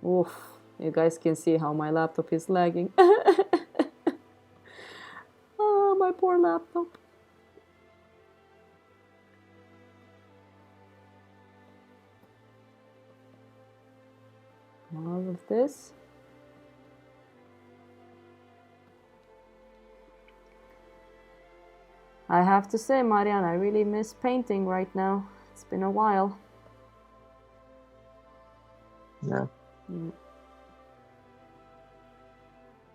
Oof, you guys can see how my laptop is lagging. Oh, my poor laptop. All of this. I have to say, Marian, I really miss painting right now. It's been a while. Yeah.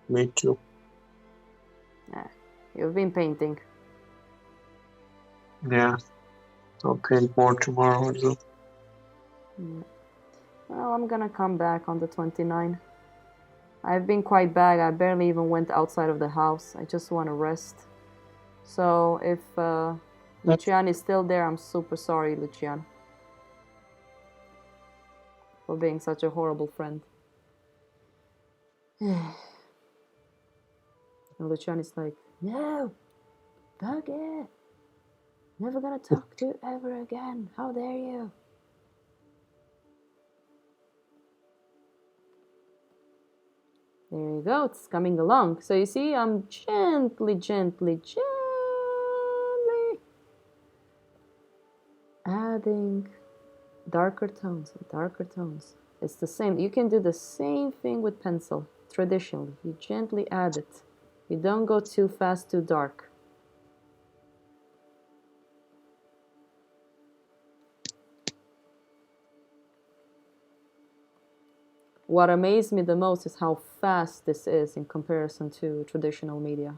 Me too. Yeah, you've been painting. Yeah. I'll paint more tomorrow as well. Well, I'm gonna come back on the 29th. I've been quite bad. I barely even went outside of the house. I just want to rest. So if Lucian is still there, I'm super sorry, Lucian, for being such a horrible friend. And Lucian is like, no, bugger. Never gonna talk to you ever again. How dare you? There you go. It's coming along. So you see, I'm gently adding darker tones and darker tones. It's the same. You can do the same thing with pencil. Traditionally, you gently add it. You don't go too fast, too dark. What amazed me the most is how fast this is in comparison to traditional media.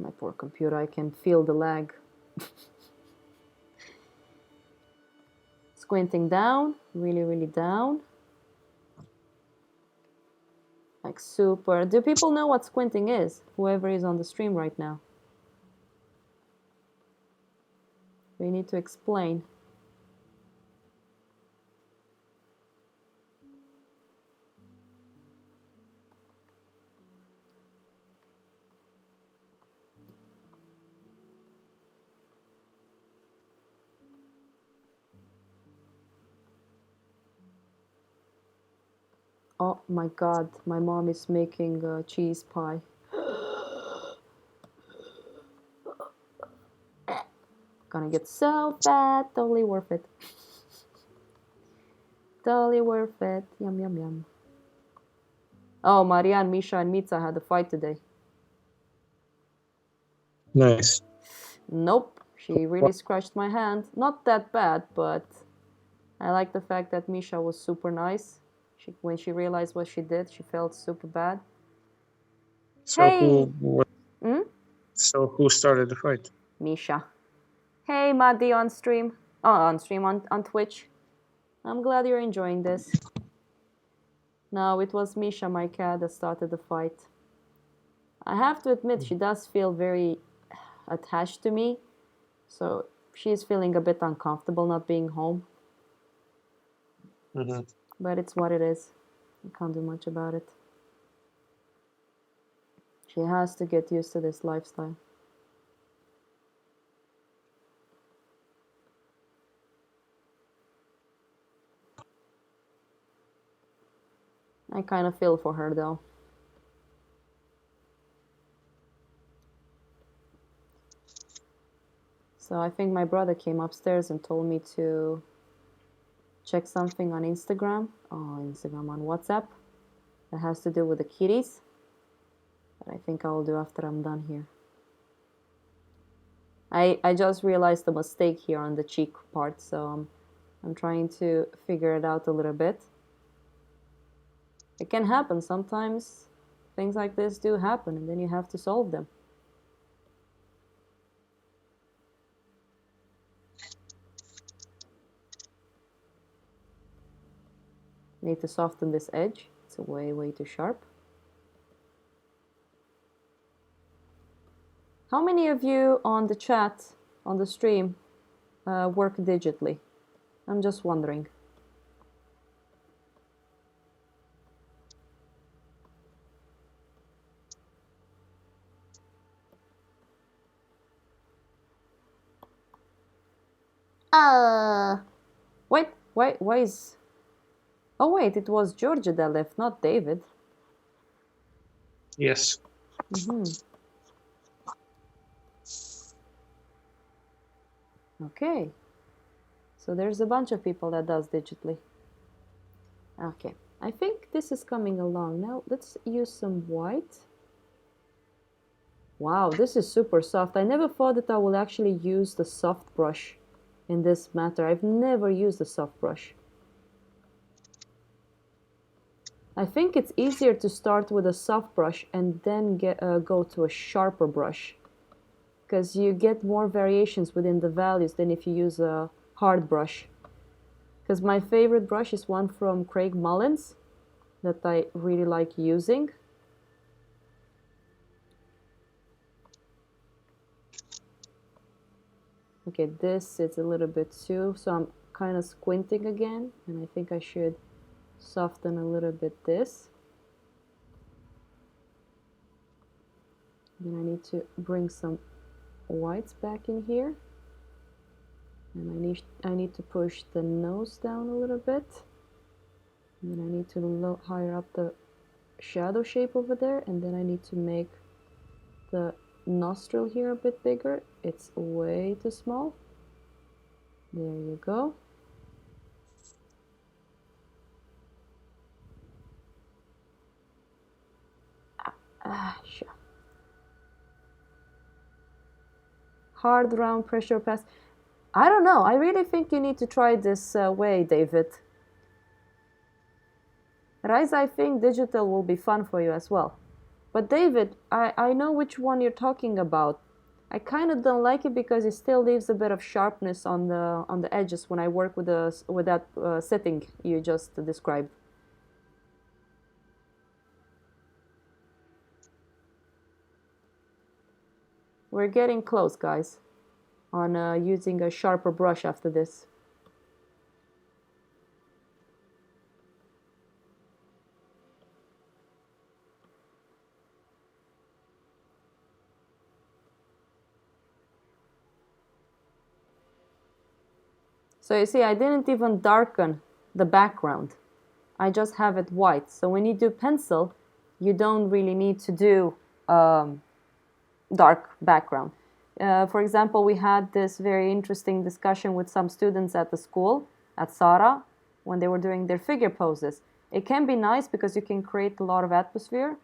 My poor computer, I can feel the lag. Squinting down, really down. Like super. Do people know what squinting is? Whoever is on the stream right now. We need to explain. Oh my god, my mom is making a cheese pie. Gonna get so fat, totally worth it. Totally worth it. Yum, yum, yum. Oh, Marian, Misha, and Mitza had a fight today. Nice. Nope, she really scratched my hand. Not that bad, but I like the fact that Misha was super nice. When she realized what she did, she felt super bad. So Hey! So who started the fight? Misha. Hey, Maddi on stream. Oh, on Twitch. I'm glad you're enjoying this. No, it was Misha, my cat, that started the fight. I have to admit, she does feel very attached to me. So she's feeling a bit uncomfortable not being home. Mm-hmm. But it's what it is. I can't do much about it. She has to get used to this lifestyle. I kind of feel for her though. So I think my brother came upstairs and told me to check something on Instagram. Oh, Instagram, on WhatsApp. That has to do with the kitties. I think I'll do after I'm done here. I just realized the mistake here on the cheek part, so I'm trying to figure it out a little bit. It can happen sometimes. Things like this do happen, and then you have to solve them. Need to soften this edge. It's way too sharp. How many of you on the chat, on the stream, work digitally? I'm just wondering. Wait, why is... Oh wait, it was Georgia that left, not David. Yes. Okay. So there's a bunch of people that does digitally. Okay, I think this is coming along. Now let's use some white. Wow, this is super soft. I never thought that I will actually use the soft brush in this matter. I've never used a soft brush. I think it's easier to start with a soft brush and then go to a sharper brush, because you get more variations within the values than if you use a hard brush. Because my favorite brush is one from Craig Mullins that I really like using. Okay, this is a little bit too, so I'm kind of squinting again, and I think I should soften a little bit this. Then I need to bring some whites back in here, and I need to push the nose down a little bit, and then I need to higher up the shadow shape over there, and then I need to make the nostril here a bit bigger. It's way too small. There you go. Sure. Hard round pressure pass. I don't know. I really think you need to try this way, David. Rise, I think digital will be fun for you as well. But David, I know which one you're talking about. I kind of don't like it because it still leaves a bit of sharpness on the edges when I work with that setting you just described. We're getting close, guys, on using a sharper brush after this. So you see, I didn't even darken the background. I just have it white. So when you do pencil, you don't really need to do dark background. For example, we had this very interesting discussion with some students at the school, at Sara, when they were doing their figure poses. It can be nice because you can create a lot of atmosphere,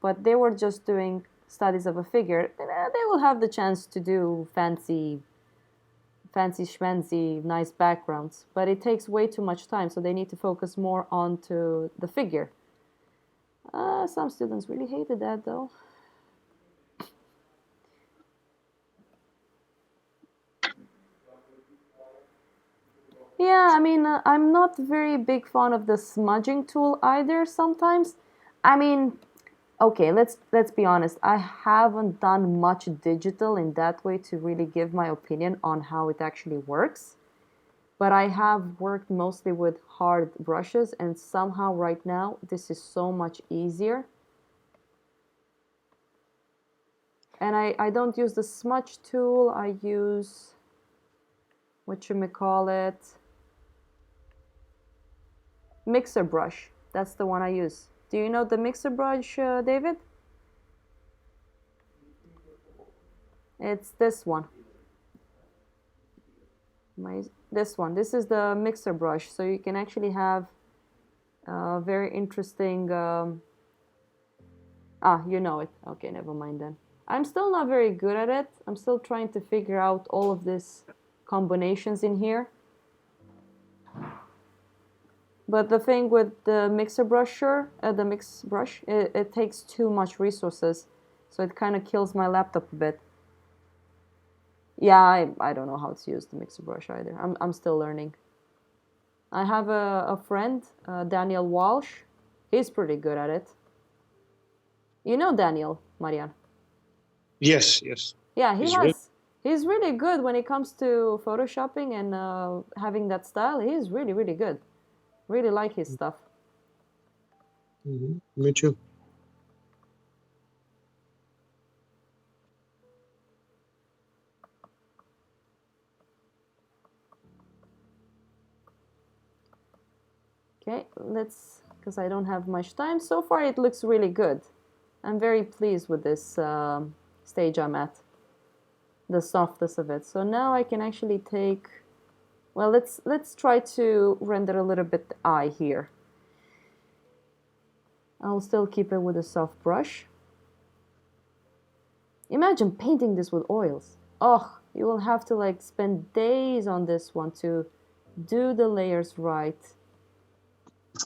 but they were just doing studies of a figure. They will have the chance to do fancy schmancy, nice backgrounds, but it takes way too much time, so they need to focus more onto the figure. Some students really hated that, though. Yeah, I mean, I'm not very big fan of the smudging tool either sometimes. I mean, okay, let's be honest. I haven't done much digital in that way to really give my opinion on how it actually works. But I have worked mostly with hard brushes, and somehow right now this is so much easier. And I don't use the smudge tool. I use, whatchamacallit, mixer brush. That's the one I use. Do you know the mixer brush, David? It's this one. This one. This is the mixer brush. So you can actually have very interesting... Ah, you know it. Okay, never mind then. I'm still not very good at it. I'm still trying to figure out all of these combinations in here. But the thing with the mixer brusher, the mix brush, it takes too much resources. So it kind of kills my laptop a bit. Yeah, I don't know how to use the mixer brush either. I'm still learning. I have a friend, Daniel Walsh. He's pretty good at it. You know Daniel, Marian? Yes, yes. Yeah, He's he's really good when it comes to photoshopping and having that style. He's really, really good. Really like his stuff. Me too. Okay, let's, because I don't have much time. So far it looks really good. I'm very pleased with this stage I'm at. The softness of it. So now I can actually take, well, let's try to render a little bit the eye here. I'll still keep it with a soft brush. Imagine painting this with oils. Oh, you will have to like spend days on this one to do the layers right.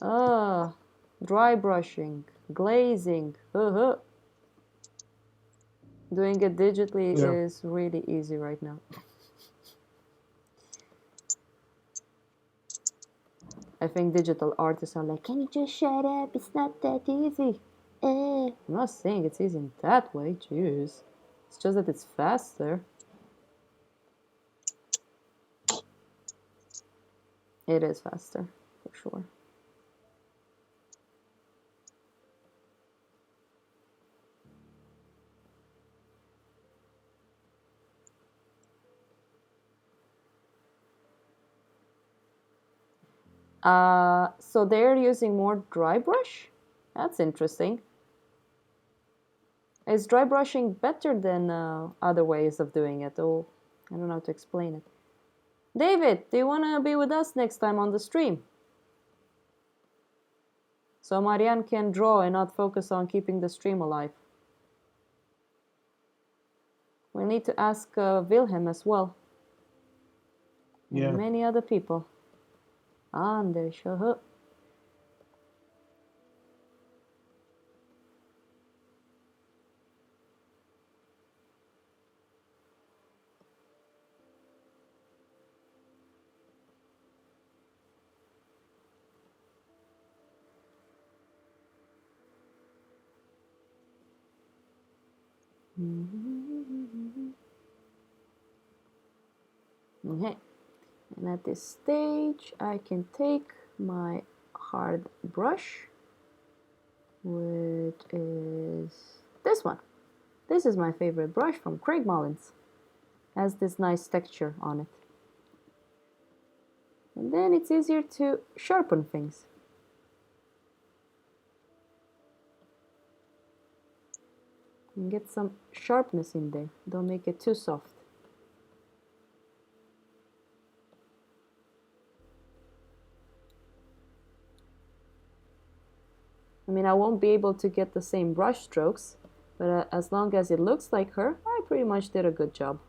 Dry brushing, glazing. Doing it digitally is really easy right now. I think digital artists are like, can you just shut up? It's not that easy. I'm not saying it's easy in that way, jeez. It's just that it's faster. It is faster, for sure. So they're using more dry brush? That's interesting. Is dry brushing better than other ways of doing it? Oh, I don't know how to explain it. David, do you want to be with us next time on the stream? So Marian can draw and not focus on keeping the stream alive. We need to ask Wilhelm as well. And many other people. Anders, Okay, and at this stage I can take my hard brush, which is this one. This is my favorite brush from Craig Mullins. Has this nice texture on it. And then it's easier to sharpen things. And get some sharpness in there. Don't make it too soft. I mean, I won't be able to get the same brush strokes, but as long as it looks like her, I pretty much did a good job.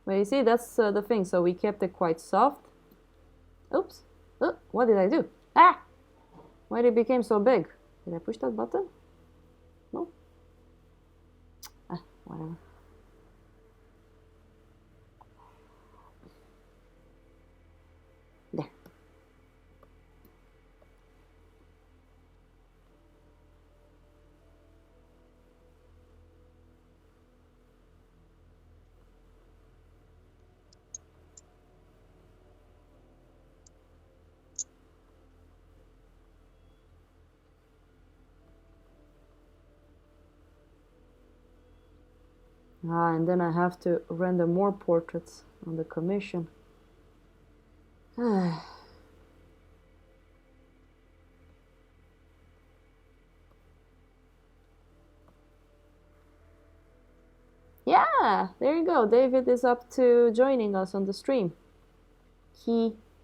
But you see, that's the thing. So we kept it quite soft. Oops. Oh, what did I do? Ah! Why did it become so big? Did I push that button? No? Ah, whatever. There. And then I have to render more portraits on the commission. Yeah, there you go. David is up to joining us on the stream.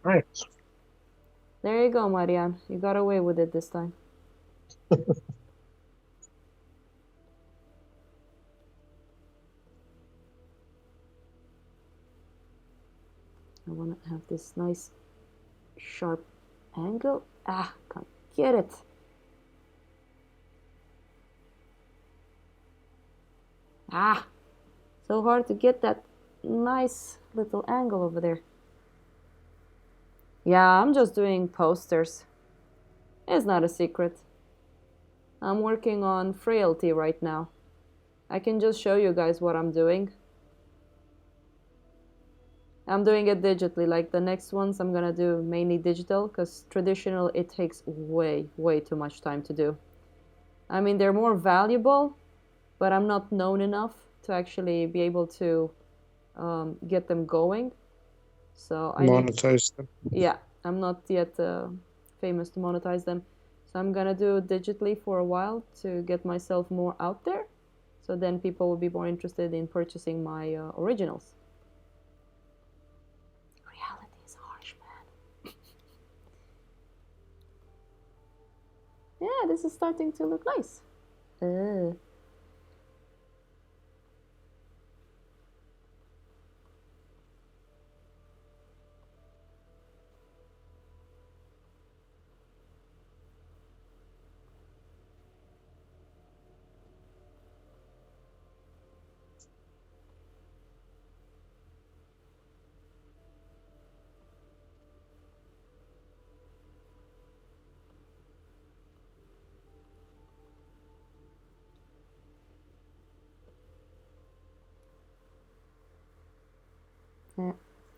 Right. There you go, Marian. You got away with it this time. I want to have this nice sharp angle. Ah, can't get it. Ah, so hard to get that nice little angle over there. Yeah, I'm just doing posters. It's not a secret. I'm working on frailty right now. I can just show you guys what I'm doing. I'm doing it digitally, like the next ones I'm gonna do mainly digital, because traditional it takes way too much time to do. I mean, they're more valuable, but I'm not known enough to actually be able to get them going. So I need, Monetize them. yeah, I'm not yet famous to monetize them. So I'm gonna do it digitally for a while to get myself more out there. So then people will be more interested in purchasing my originals. Reality is harsh, man. Yeah, this is starting to look nice. Yeah.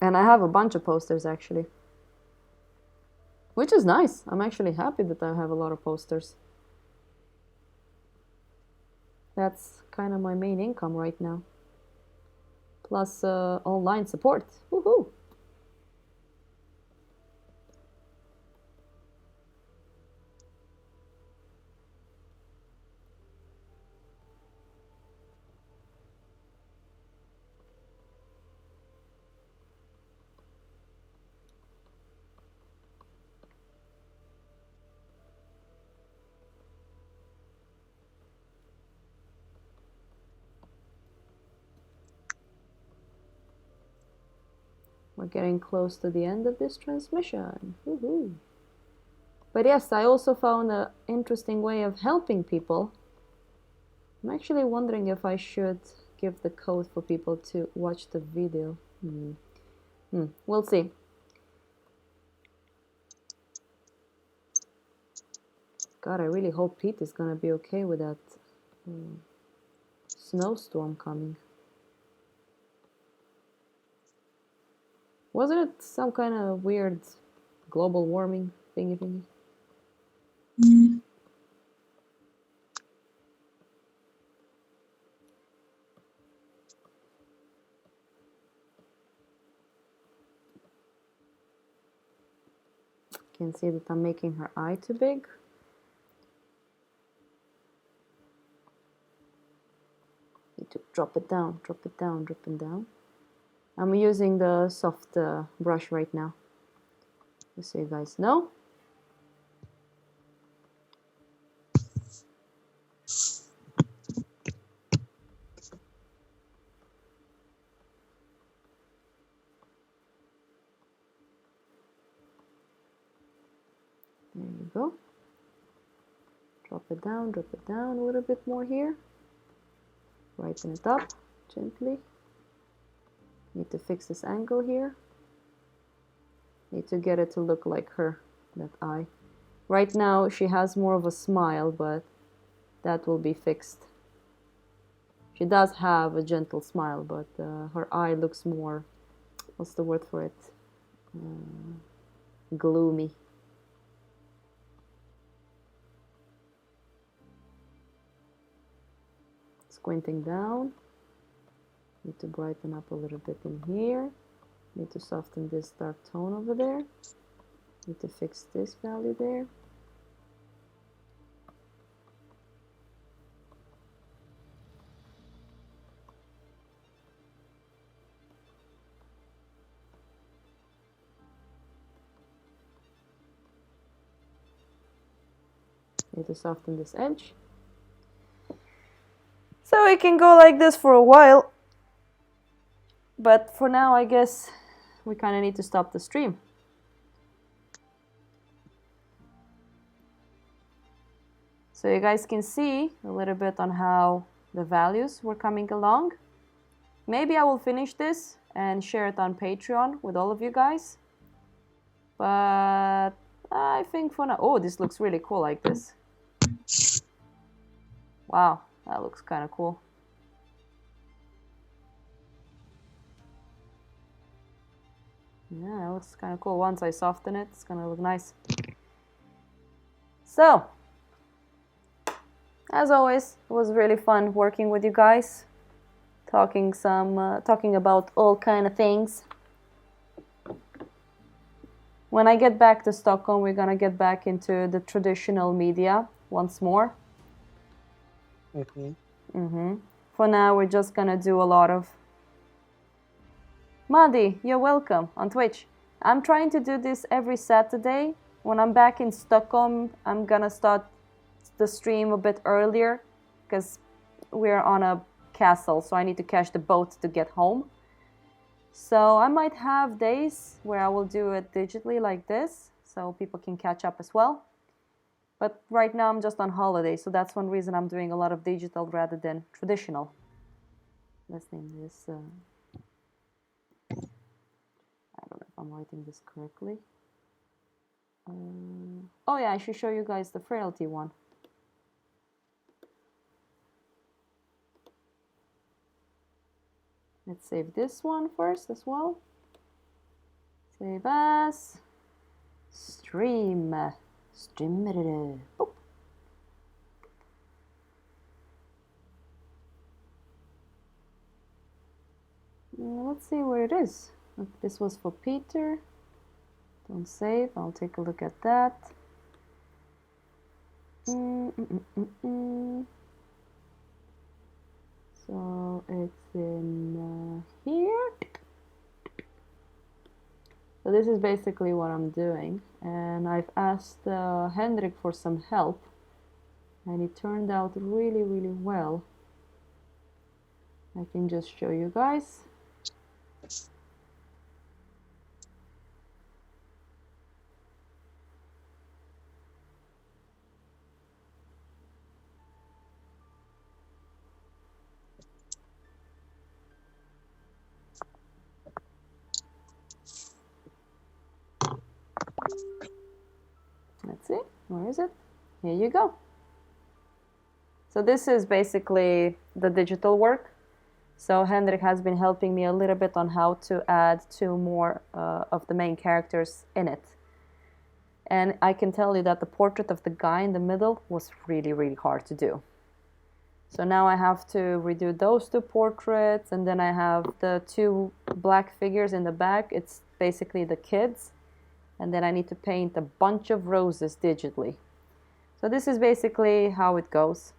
And I have a bunch of posters actually. Which is nice. I'm actually happy that I have a lot of posters. That's kind of my main income right now. Plus online support. Woohoo! We're getting close to the end of this transmission. Woohoo! But yes, I also found an interesting way of helping people. I'm actually wondering if I should give the code for people to watch the video. We'll see. God, I really hope Pete is gonna be okay with that snowstorm coming. Wasn't it some kind of weird global warming thingy? Can see that I'm making her eye too big. Need to drop it down, drop it down, drop it down. I'm using the soft brush right now, just so you guys know. There you go. Drop it down a little bit more here. Brighten it up gently. Need to fix this angle here. Need to get it to look like her, that eye. Right now she has more of a smile, but that will be fixed. She does have a gentle smile, but her eye looks more, what's the word for it? Gloomy. Squinting down. Need to brighten up a little bit in here. Need to soften this dark tone over there. Need to fix this value there. Need to soften this edge. So it can go like this for a while. But for now, I guess we kind of need to stop the stream. So you guys can see a little bit on how the values were coming along. Maybe I will finish this and share it on Patreon with all of you guys. But I think for now... Oh, this looks really cool like this. Wow, that looks kind of cool. Yeah, it looks kind of cool. Once I soften it, it's gonna look nice. So, as always, it was really fun working with you guys, talking about all kind of things. When I get back to Stockholm, we're gonna get back into the traditional media once more. For now, we're just gonna do a lot of... Madi, you're welcome on Twitch. I'm trying to do this every Saturday. When I'm back in Stockholm, I'm gonna start the stream a bit earlier because we're on a castle, so I need to catch the boat to get home. So I might have days where I will do it digitally like this, so people can catch up as well. But right now I'm just on holiday, so that's one reason I'm doing a lot of digital rather than traditional. Let's name this... I don't know if I'm writing this correctly. Oh yeah, I should show you guys the frailty one. Let's save this one first as well. Save as stream. Stream. Boop. Let's see where it is. This was for Peter. Don't save. I'll take a look at that. So it's in here. So this is basically what I'm doing. And I've asked Hendrik for some help. And it turned out really, really well. I can just show you guys. Let's see, where is it? Here you go. So this is basically the digital work. So Hendrik has been helping me a little bit on how to add 2 more of the main characters in it. And I can tell you that the portrait of the guy in the middle was really, really hard to do. So now I have to redo those 2 portraits, and then I have the 2 black figures in the back. It's basically the kids. And then I need to paint a bunch of roses digitally. So this is basically how it goes.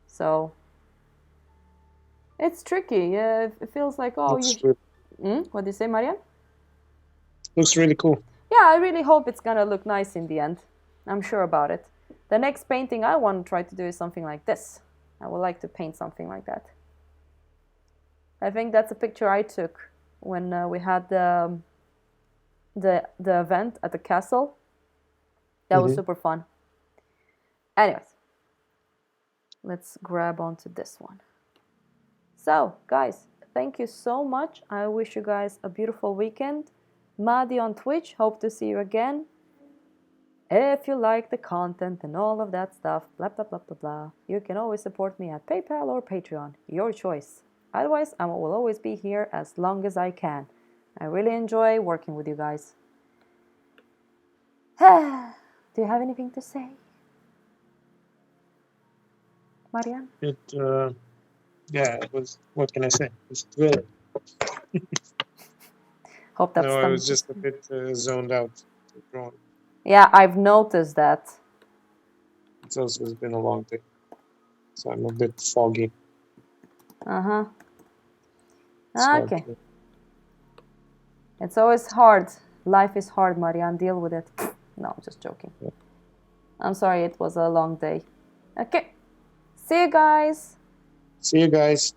So it's tricky. It feels like, oh, what do you say, Marian? Looks really cool. Yeah, I really hope it's gonna look nice in the end. I'm sure about it. The next painting I want to try to do is something like this. I would like to paint something like that. I think that's a picture I took when we had the event at the castle. That was super fun. Anyways, let's grab onto this one. So, guys, thank you so much. I wish you guys a beautiful weekend. Madi on Twitch, hope to see you again. If you like the content and all of that stuff, blah, blah, blah, blah, blah, you can always support me at PayPal or Patreon, your choice. Otherwise, I will always be here as long as I can. I really enjoy working with you guys. Do you have anything to say, Marian? Yeah, it was, what can I say? It's good. Hope that's No, I was just a bit zoned out. Yeah, I've noticed that. It's also been a long day, so I'm a bit foggy. Okay. It's always hard. Life is hard, Marian. Deal with it. No, I'm just joking. Yeah. I'm sorry, it was a long day. Okay. See you guys. See you guys.